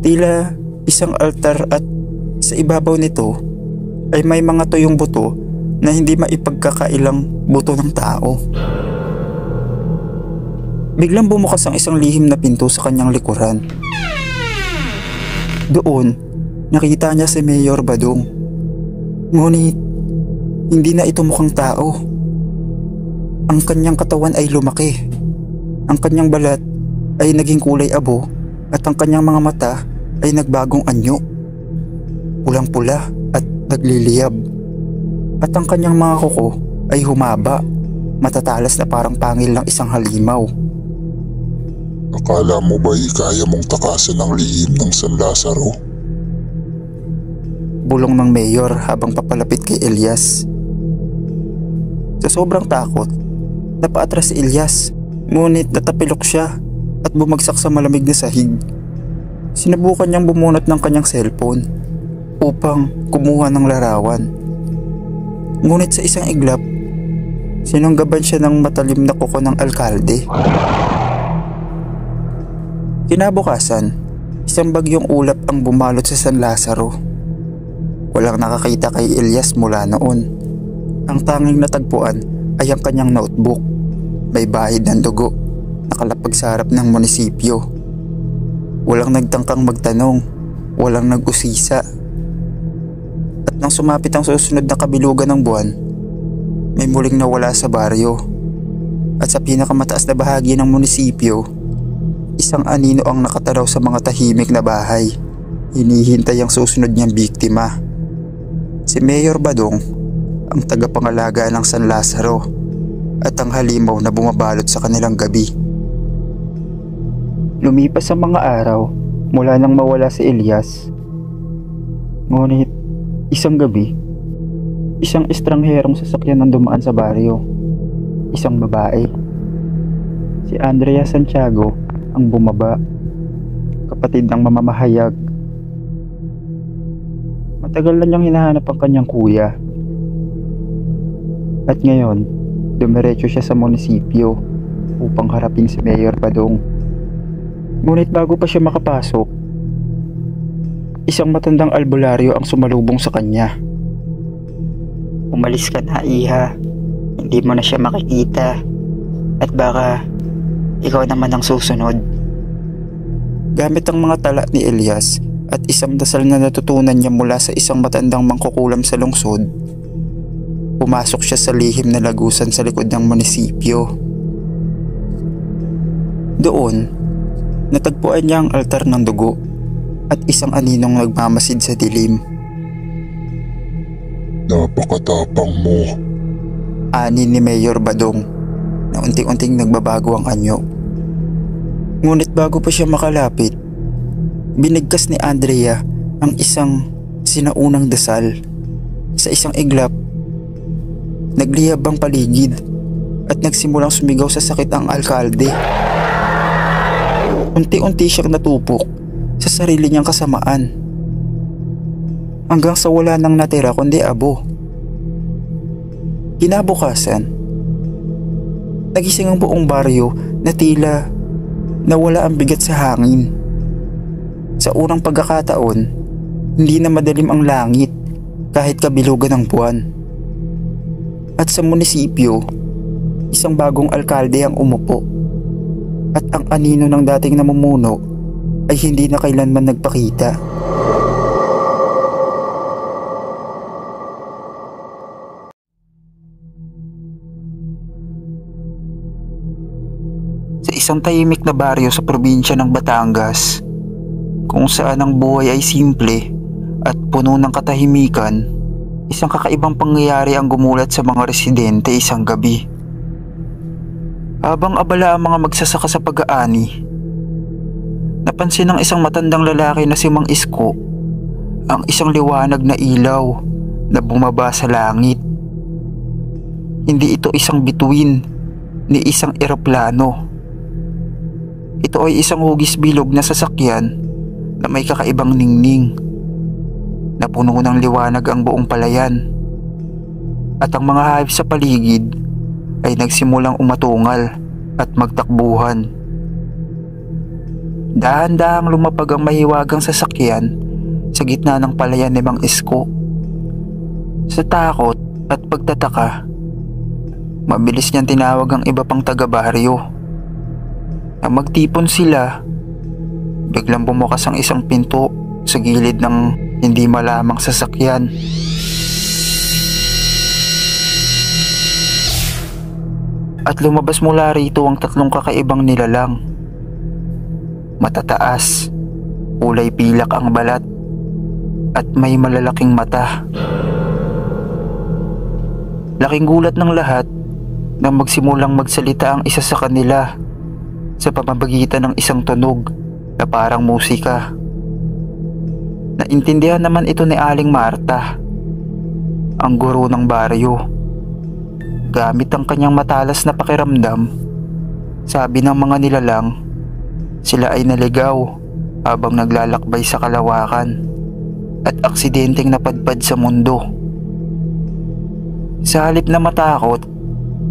Tila isang altar, at sa ibabaw nito ay may mga tuyong buto na hindi maipagkakailang buto ng tao. Biglang bumukas ang isang lihim na pinto sa kanyang likuran. Doon, nakita niya si Mayor Badong. Ngunit, hindi na ito mukhang tao. Ang kanyang katawan ay lumaki. Ang kanyang balat ay naging kulay abo, at ang kanyang mga mata ay nagbagong anyo. Pulang-pula at nagliliyab. At ang kanyang mga kuko ay humaba, matatalas na parang pangil ng isang halimaw. Akala mo ba'y kaya mong takasan ang lihim ng San Lazaro? Bulong ng mayor habang papalapit kay Elias. Sa sobrang takot, napaatras si Elias, ngunit natapilok siya at bumagsak sa malamig na sahig. Sinubukan niyang bumunot ng kanyang cellphone upang kumuha ng larawan. Ngunit sa isang iglap, sinunggaban siya ng matalim na kuko ng alkalde. Kinabukasan, isang bagyong ulap ang bumalot sa San Lazaro. Walang nakakita kay Elias mula noon. Ang tanging natagpuan ay ang kanyang notebook. May bahid ng dugo, nakalapag sa harap ng munisipyo. Walang nagtangkang magtanong, walang nag-usisa. At nang sumapit ang susunod na kabilugan ng buwan, may muling nawala sa baryo. At sa pinakamataas na bahagi ng munisipyo, isang anino ang nakatanaw sa mga tahimik na bahay. Hinihintay ang susunod niyang biktima. Si Mayor Badong, ang tagapangalaga ng San Lazaro at ang halimaw na bumabalot sa kanilang gabi. Lumipas ang mga araw mula nang mawala si Elias. Ngunit isang gabi, isang estrangherong sasakyan ang dumaan sa baryo. Isang babae. Si Andrea Santiago ang bumaba, kapatid ng mamamahayag. Matagal na niyang hinahanap ang kanyang kuya. At ngayon, dumiretso siya sa munisipyo upang harapin si Mayor Badong. Ngunit bago pa siya makapasok, isang matandang albularyo ang sumalubong sa kanya. Umalis ka na, iha. Hindi mo na siya makikita. At baka ikaw naman ang susunod. Gamit ang mga tala ni Elias at isang dasal na natutunan niya mula sa isang matandang mangkukulam sa lungsod, pumasok siya sa lihim na lagusan sa likod ng munisipyo. Doon, natagpuan niya ang altar ng dugo at isang aninong nagmamasid sa dilim. Napakatapang mo. Ani ni Mayor Badong na unting-unting nagbabago ang anyo. Ngunit bago pa siya makalapit, binigkas ni Andrea ang isang sinaunang dasal. Sa isang iglap, nagliyab ang paligid at nagsimulang sumigaw sa sakit ang alkalde. Unti-unti siyang natupok sa sarili niyang kasamaan hanggang sa wala nang natira kundi abo. Kinabukasan, nagising ang buong baryo na tila nawala ang bigat sa hangin. Sa unang pagkakataon, hindi na madilim ang langit kahit kabilugan ng buwan. At sa munisipyo, isang bagong alkalde ang umupo. At ang anino ng dating namumuno ay hindi na kailanman nagpakita. Sa isang tahimik na baryo sa probinsya ng Batangas, kung saan ang buhay ay simple at puno ng katahimikan, isang kakaibang pangyayari ang gumulat sa mga residente isang gabi. Habang abala ang mga magsasaka sa pag-aani, napansin ng isang matandang lalaki na si Mang Isko ang isang liwanag na ilaw na bumaba sa langit. Hindi ito isang bituin ni isang eroplano. Ito ay isang hugis bilog na sasakyan na may kakaibang ningning. Napuno ng liwanag ang buong palayan. At ang mga hayop sa paligid ay nagsimulang umatungal at magtakbuhan. Dahan-dahang lumapag ang mahiwagang sasakyan sa gitna ng palayan ni Mang Isko. Sa takot at pagtataka, mabilis niyang tinawag ang iba pang taga-baryo. Nang magtipon sila, biglang bumukas ang isang pinto sa gilid ng hindi malamang sasakyan. At lumabas mula rito ang tatlong kakaibang nilalang. Matataas, kulay pilak ang balat, at may malalaking mata. Laking gulat ng lahat nang magsimulang magsalita ang isa sa kanila sa pamamagitan ng isang tunog na parang musika. Naintindihan naman ito ni Aling Marta, ang guro ng baryo. Gamit ang kanyang matalas na pakiramdam, sabi ng mga nilalang, sila ay naligaw habang naglalakbay sa kalawakan at aksidenteng napadpad sa mundo. Sa halip na matakot,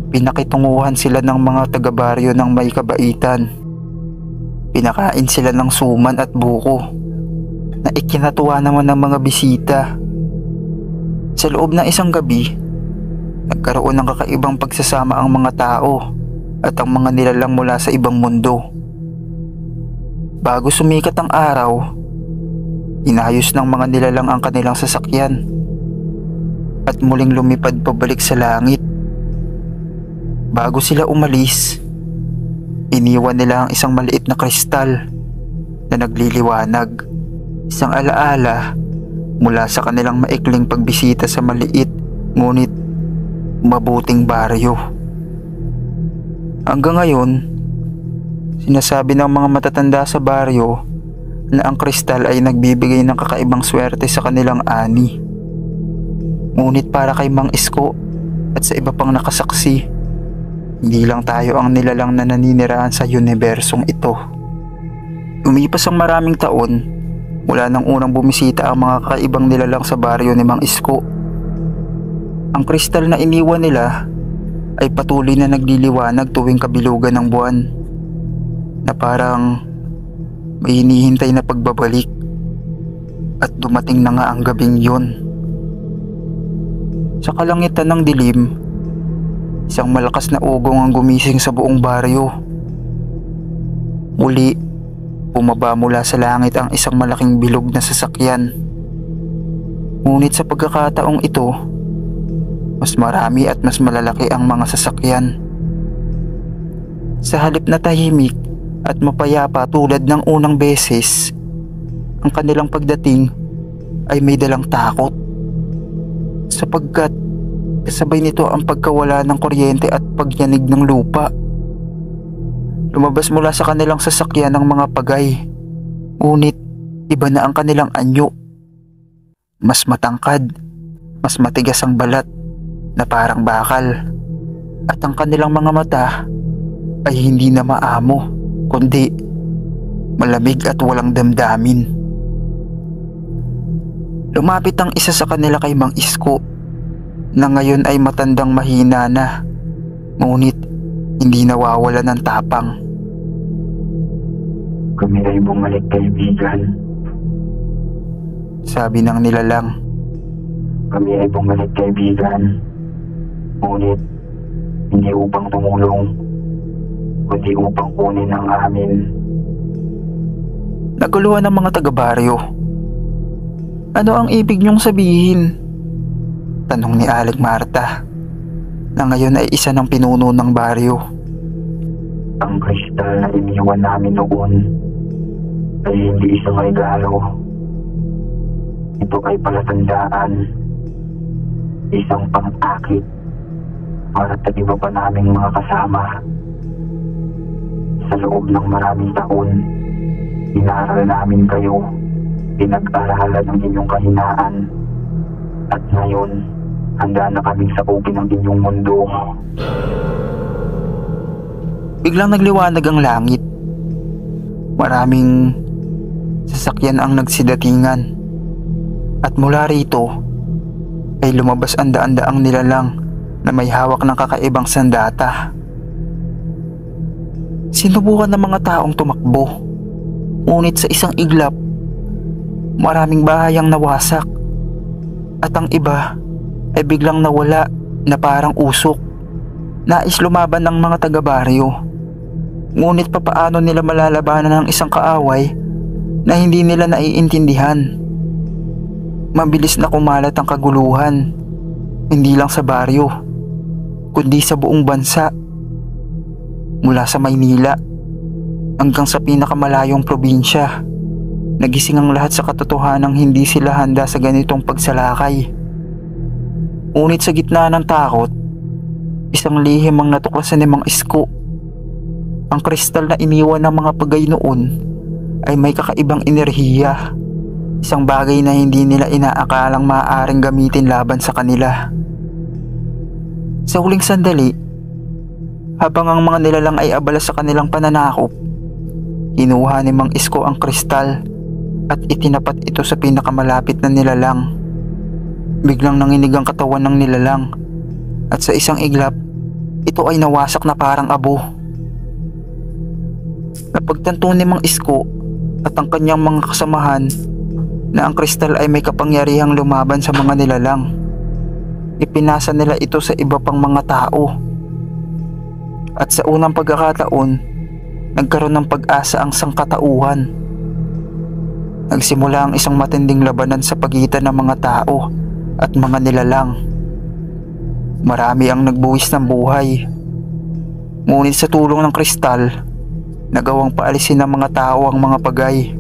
pinakitunguhan sila ng mga taga-baryo ng may kabaitan. Pinakain sila ng suman at buko na ikinatuwa naman ng mga bisita. Sa loob ng isang gabi, nagkaroon ng kakaibang pagsasama ang mga tao at ang mga nilalang mula sa ibang mundo. Bago sumikat ang araw, Inayos ng mga nilalang ang kanilang sasakyan at muling lumipad pabalik sa langit. Bago sila umalis, iniwan nila ang isang maliit na kristal na nagliliwanag, isang alaala mula sa kanilang maikling pagbisita sa maliit ngunit mabuting baryo. Hanggang ngayon, sinasabi ng mga matatanda sa baryo na ang kristal ay nagbibigay ng kakaibang swerte sa kanilang ani. Ngunit para kay Mang Isko at sa iba pang nakasaksi, hindi lang tayo ang nilalang na naninirahan sa unibersong ito. Lumipas ang maraming taon mula nang unang bumisita ang mga kakaibang nilalang sa baryo ni Mang Isko. Ang kristal na iniwan nila ay patuloy na nagliliwanag tuwing kabilugan ng buwan, na parang may hinihintay na pagbabalik. At dumating na nga ang gabing yun. Sa kalangitan ng dilim, isang malakas na ugong ang gumising sa buong baryo. Muli, bumaba mula sa langit ang isang malaking bilog na sasakyan. Ngunit sa pagkakataong ito, mas marami at mas malalaki ang mga sasakyan. Sa halip na tahimik at mapayapa tulad ng unang beses, ang kanilang pagdating ay may dalang takot, sapagkat kasabay nito ang pagkawala ng kuryente at pagyanig ng lupa. Lumabas mula sa kanilang sasakyan ng mga pagay, ngunit iba na ang kanilang anyo. Mas matangkad, mas matigas ang balat na parang bakal, at ang kanilang mga mata ay hindi na maamo kundi malamig at walang damdamin. Lumapit ang isa sa kanila kay Mang Isko na ngayon ay matandang mahina na, ngunit hindi nawawala ng tapang. Kami ay bumalik, kaibigan. Sabi ng nilalang. Kami ay bumalik, kaibigan. Ngunit hindi upang tumulong, kundi upang kunin ang amin. Naguluhan ng mga taga-baryo. Ano ang ibig niyong sabihin? Tanong ni Aling Marta, na ngayon ay isa ng pinuno ng baryo. Ang kristal na iniwan namin noon ay hindi isang regalo. Ito ay palatandaan, isang pang-akit para sa iba pa naming mga kasama. Sa loob ng maraming taon, inaral namin kayo, pinag-aralan ang inyong kahinaan, at ngayon, handa na kaming sakupin ang inyong mundo. Biglang nagliwanag ang langit. Maraming sasakyan ang nagsidatingan, at mula rito ay lumabas ang daan-daang nilalang na may hawak ng kakaibang sandata. Sinubukan ng mga taong tumakbo, ngunit sa isang iglap, maraming bahay ang nawasak, at ang iba ay biglang nawala na parang usok. Nais lumaban ng mga taga-baryo, ngunit papaano nila malalabanan ng isang kaaway na hindi nila naiintindihan? Mabilis na kumalat ang kaguluhan, hindi lang sa baryo, kundi sa buong bansa. Mula sa Maynila hanggang sa pinakamalayong probinsya, nagising ang lahat sa katotohanang hindi sila handa sa ganitong pagsalakay. Ngunit sa gitna ng takot, isang lihim ang natuklasan ni Mang Isko. Ang kristal na iniwan ng mga pagay noon ay may kakaibang enerhiya, isang bagay na hindi nila inaakalang maaaring gamitin laban sa kanila. Sa huling sandali, habang ang mga nilalang ay abala sa kanilang pananakop, kinuha ni Mang Isko ang kristal at itinapat ito sa pinakamalapit na nilalang. Biglang nanginig ang katawan ng nilalang, at sa isang iglap, ito ay nawasak na parang abo. Napagtanto ni Mang Isko at ang kanyang mga kasamahan na ang kristal ay may kapangyarihang lumaban sa mga nilalang. Ipinasa nila ito sa iba pang mga tao. At sa unang pagkakataon, nagkaroon ng pag-asa ang sangkatauhan. nagsimula ang isang matinding labanan sa pagitan ng mga tao at mga nilalang. Marami ang nagbuwis ng buhay. Ngunit sa tulong ng kristal, nagawang paalisin ng mga tao ang mga pagay.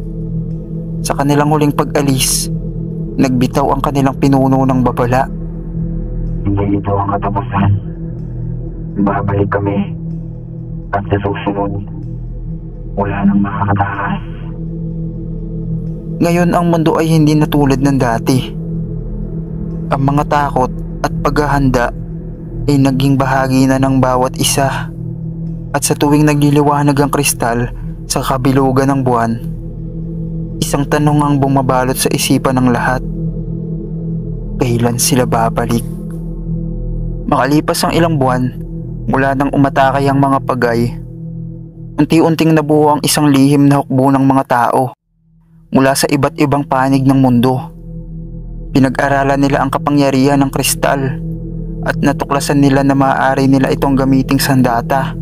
Sa kanilang huling pag-alis, nagbitaw ang kanilang pinuno ng babala. Hindi ito ang katapusan. Babalik kami. At sa susunod, wala nang makakatakas. Ngayon ang mundo ay hindi na tulad ng dati. Ang mga takot at paghahanda ay naging bahagi na ng bawat isa. At sa tuwing nagliliwanag ang kristal sa kabilugan ng buwan, isang tanong ang bumabalot sa isipan ng lahat. Kailan sila babalik? Makalipas ang ilang buwan mula nang umatakay ang mga pagay, unti-unting nabuo ang isang lihim na hukbo ng mga tao mula sa iba't ibang panig ng mundo. Pinag-aralan nila ang kapangyarihan ng kristal at natuklasan nila na maaari nila itong gamiting sandata,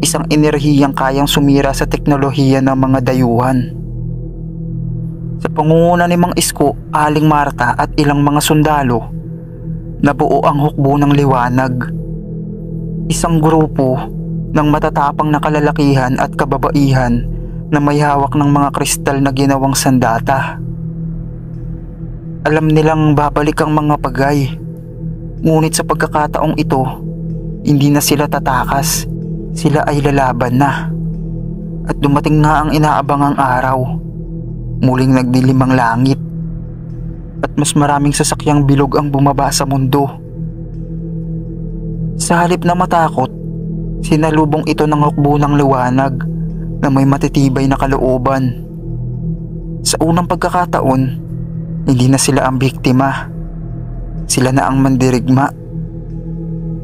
isang enerhiyang kayang sumira sa teknolohiya ng mga dayuhan. Sa pangunguna ni Mang Isko, Aling Marta at ilang mga sundalo, nabuo ang hukbo ng liwanag. Isang grupo ng matatapang na kalalakihan at kababaihan na may hawak ng mga kristal na ginawang sandata. Alam nilang babalik ang mga pagay, ngunit sa pagkakataong ito, hindi na sila tatakas, sila ay lalaban na. At dumating nga ang inaabangang araw. Muling nagdilim ang langit at mas maraming sasakyang bilog ang bumaba sa mundo. Sa halip na matakot, sinalubong ito ng hukbo ng liwanag na may matitibay na kalooban. Sa unang pagkakataon, hindi na sila ang biktima. Sila na ang mandirigma.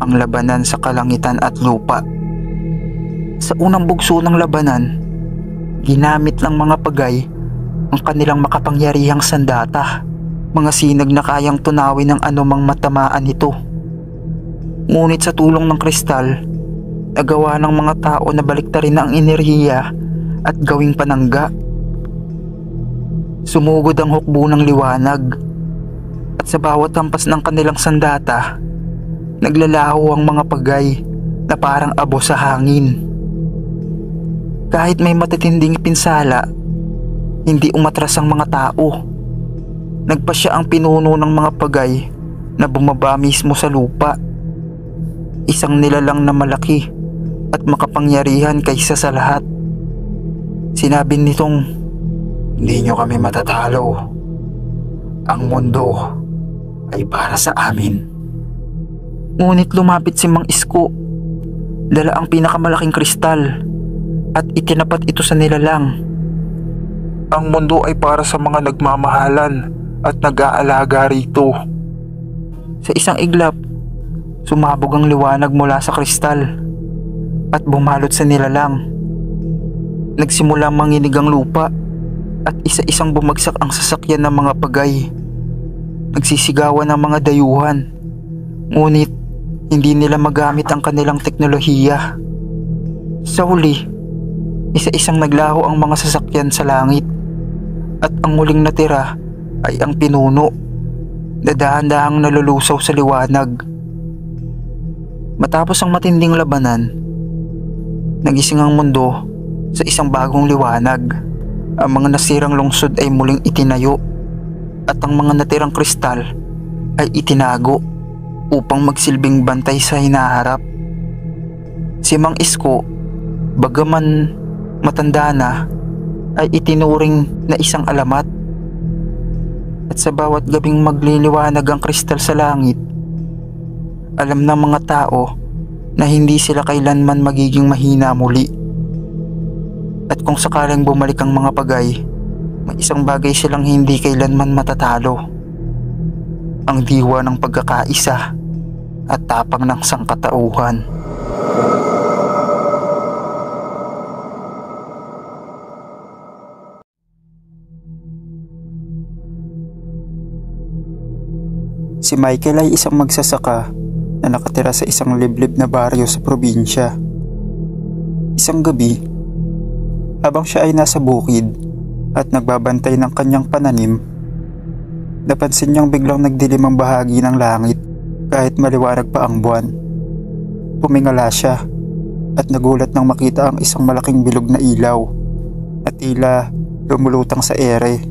Ang labanan sa kalangitan at lupa. Sa unang bugso ng labanan, ginamit ng mga pagay ang kanilang makapangyarihang sandata, mga sinag na kayang tunawin ng anumang matamaan nito. Ngunit sa tulong ng kristal, nagawa ng mga tao na baliktarin ang enerhiya at gawing panangga. Sumugod ang hukbo ng liwanag at sa bawat hampas ng kanilang sandata, naglalaho ang mga pagay na parang abo sa hangin. Kahit may matitinding pinsala, hindi umatras ang mga tao. Nagpasya ang pinuno ng mga pagay na bumaba mismo sa lupa. Isang nilalang na malaki at makapangyarihan kaysa sa lahat. Sinabi nitong, "Hindi nyo kami matatalo. Ang mundo ay para sa amin." Ngunit lumapit si Mang Isko, dala ang pinakamalaking kristal at itinapat ito sa nilalang. Ang mundo ay para sa mga nagmamahalan at nag-aalaga rito. Sa isang iglap, sumabog ang liwanag mula sa kristal at bumalot sa nilalang. Nagsimula manginig ang lupa at isa-isang bumagsak ang sasakyan ng mga pagay. Nagsisigawan ang mga dayuhan, ngunit hindi nila magamit ang kanilang teknolohiya. Sa huli, isa-isang naglaho ang mga sasakyan sa langit at ang huling natira ay ang pinuno na dahan-dahang nalulusaw sa liwanag. Matapos ang matinding labanan, nagising ang mundo sa isang bagong liwanag. Ang mga nasirang lungsod ay muling itinayo at ang mga natirang kristal ay itinago upang magsilbing bantay sa hinaharap. Si Mang Isko, bagaman matanda na, ay itinuring na isang alamat. At sa bawat gabing magliliwanag ang kristal sa langit, alam ng mga tao na hindi sila kailanman magiging mahina muli. At kung sakaling bumalik ang mga pagay, may isang bagay silang hindi kailanman matatalo: ang diwa ng pagkakaisa at tapang ng sangkatauhan. Si Michael ay isang magsasaka na nakatira sa isang liblib na baryo sa probinsya. Isang gabi, habang siya ay nasa bukid, at nagbabantay ng kanyang pananim, napansin niyang biglang nagdilim ang bahagi ng langit kahit maliwanag pa ang buwan. Tumingala siya at nagulat nang makita ang isang malaking bilog na ilaw at tila lumulutang sa ere.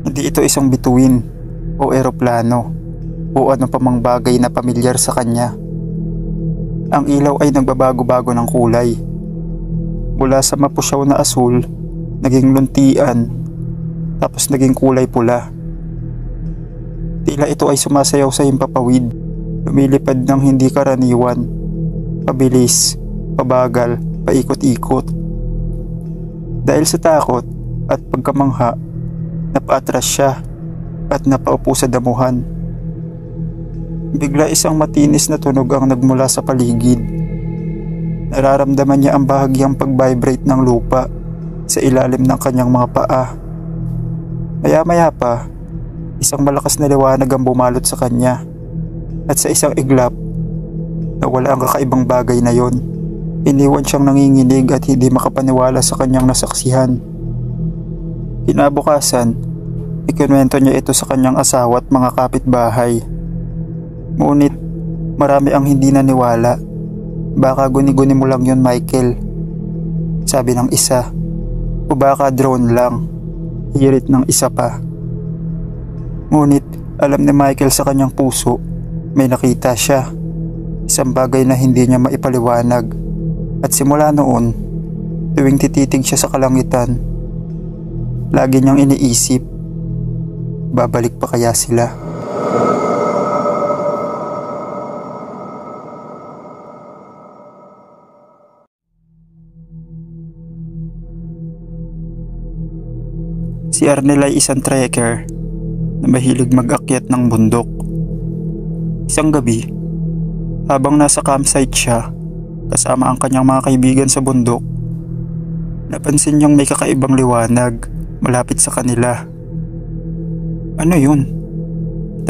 Hindi ito isang bituin o eroplano o ano pa mang bagay na pamilyar sa kanya. Ang ilaw ay nagbabago-bago ng kulay. Mula sa mapusyaw na asul, naging luntian, tapos naging kulay pula. Tila ito ay sumasayaw sa himpapawid, lumilipad ng hindi karaniwan, pabilis, pabagal, paikot-ikot. Dahil sa takot at pagkamangha, napaatras siya at napaupo sa damuhan. Bigla isang matinis na tunog ang nagmula sa paligid. Nararamdaman niya ang bahagyang pag-vibrate ng lupa sa ilalim ng kanyang mga paa. Maya-maya pa, isang malakas na liwanag ang bumalot sa kanya at sa isang iglap, nawala ang kakaibang bagay na yon. Iniwan siyang nanginginig at hindi makapaniwala sa kanyang nasaksihan. Kinabukasan, ikinuwento niya ito sa kanyang asawa at mga kapitbahay. Ngunit marami ang hindi naniwala. Baka guni-guni mo lang yun, Michael, sabi ng isa. O baka drone lang, hirit ng isa pa. Ngunit alam ni Michael sa kanyang puso, may nakita siya, isang bagay na hindi niya maipaliwanag. At simula noon, tuwing tititig siya sa kalangitan, lagi niyang iniisip, babalik pa kaya sila? Si Arnel ay isang trekker na mahilig mag-akyat ng bundok. Isang gabi, habang nasa campsite siya kasama ang kanyang mga kaibigan sa bundok, napansin niyang may kakaibang liwanag malapit sa kanila. Ano yun?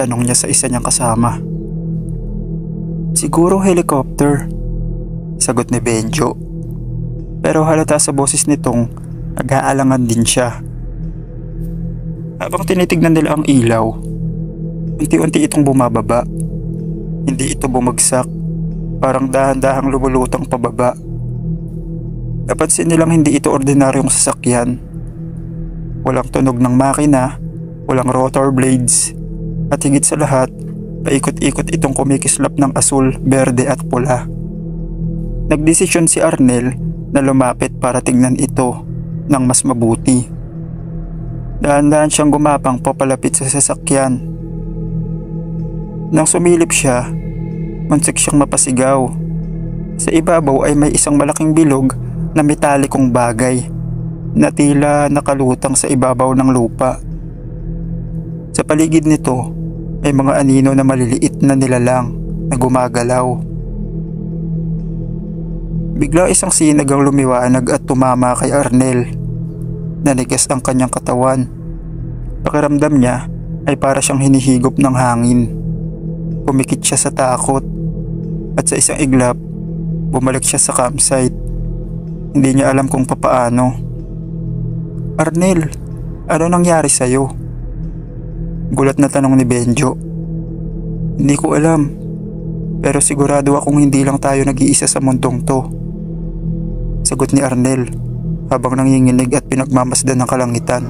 Tanong niya sa isa niyang kasama. Siguro helicopter, sagot ni Benjo. Pero halata sa boses nitong nag-aalangan din siya. Habang tinitignan nila ang ilaw, unti-unti itong bumababa. Hindi ito bumagsak, parang dahan-dahang lumulutang pababa. Napansin nilang hindi ito ordinaryong sasakyan. Walang tunog ng makina, walang rotor blades, at higit sa lahat, paikot-ikot itong kumikislap ng asul, berde at pula. Nagdesisyon si Arnel na lumapit para tignan ito ng mas mabuti. Dahan-dahan siyang gumapang papalapit sa sasakyan. Nang sumilip siya, muntik siyang mapasigaw. Sa ibabaw ay may isang malaking bilog na metalikong bagay na tila nakalutang sa ibabaw ng lupa. Sa paligid nito ay mga anino na maliliit na nilalang na gumagalaw. Bigla isang sinag ang lumiwanag at tumama kay Arnel. Nanigas ang kanyang katawan. Pakiramdam niya ay para siyang hinihigop ng hangin. Pumikit siya sa takot at sa isang iglap, bumalik siya sa campsite. Hindi niya alam kung papaano. Arnel, ano nangyari sa'yo? Gulat na tanong ni Benjo. Hindi ko alam, pero sigurado akong hindi lang tayo nag-iisa sa mundong to, sagot ni Arnel habang nanginginig at pinagmamasdan ng kalangitan.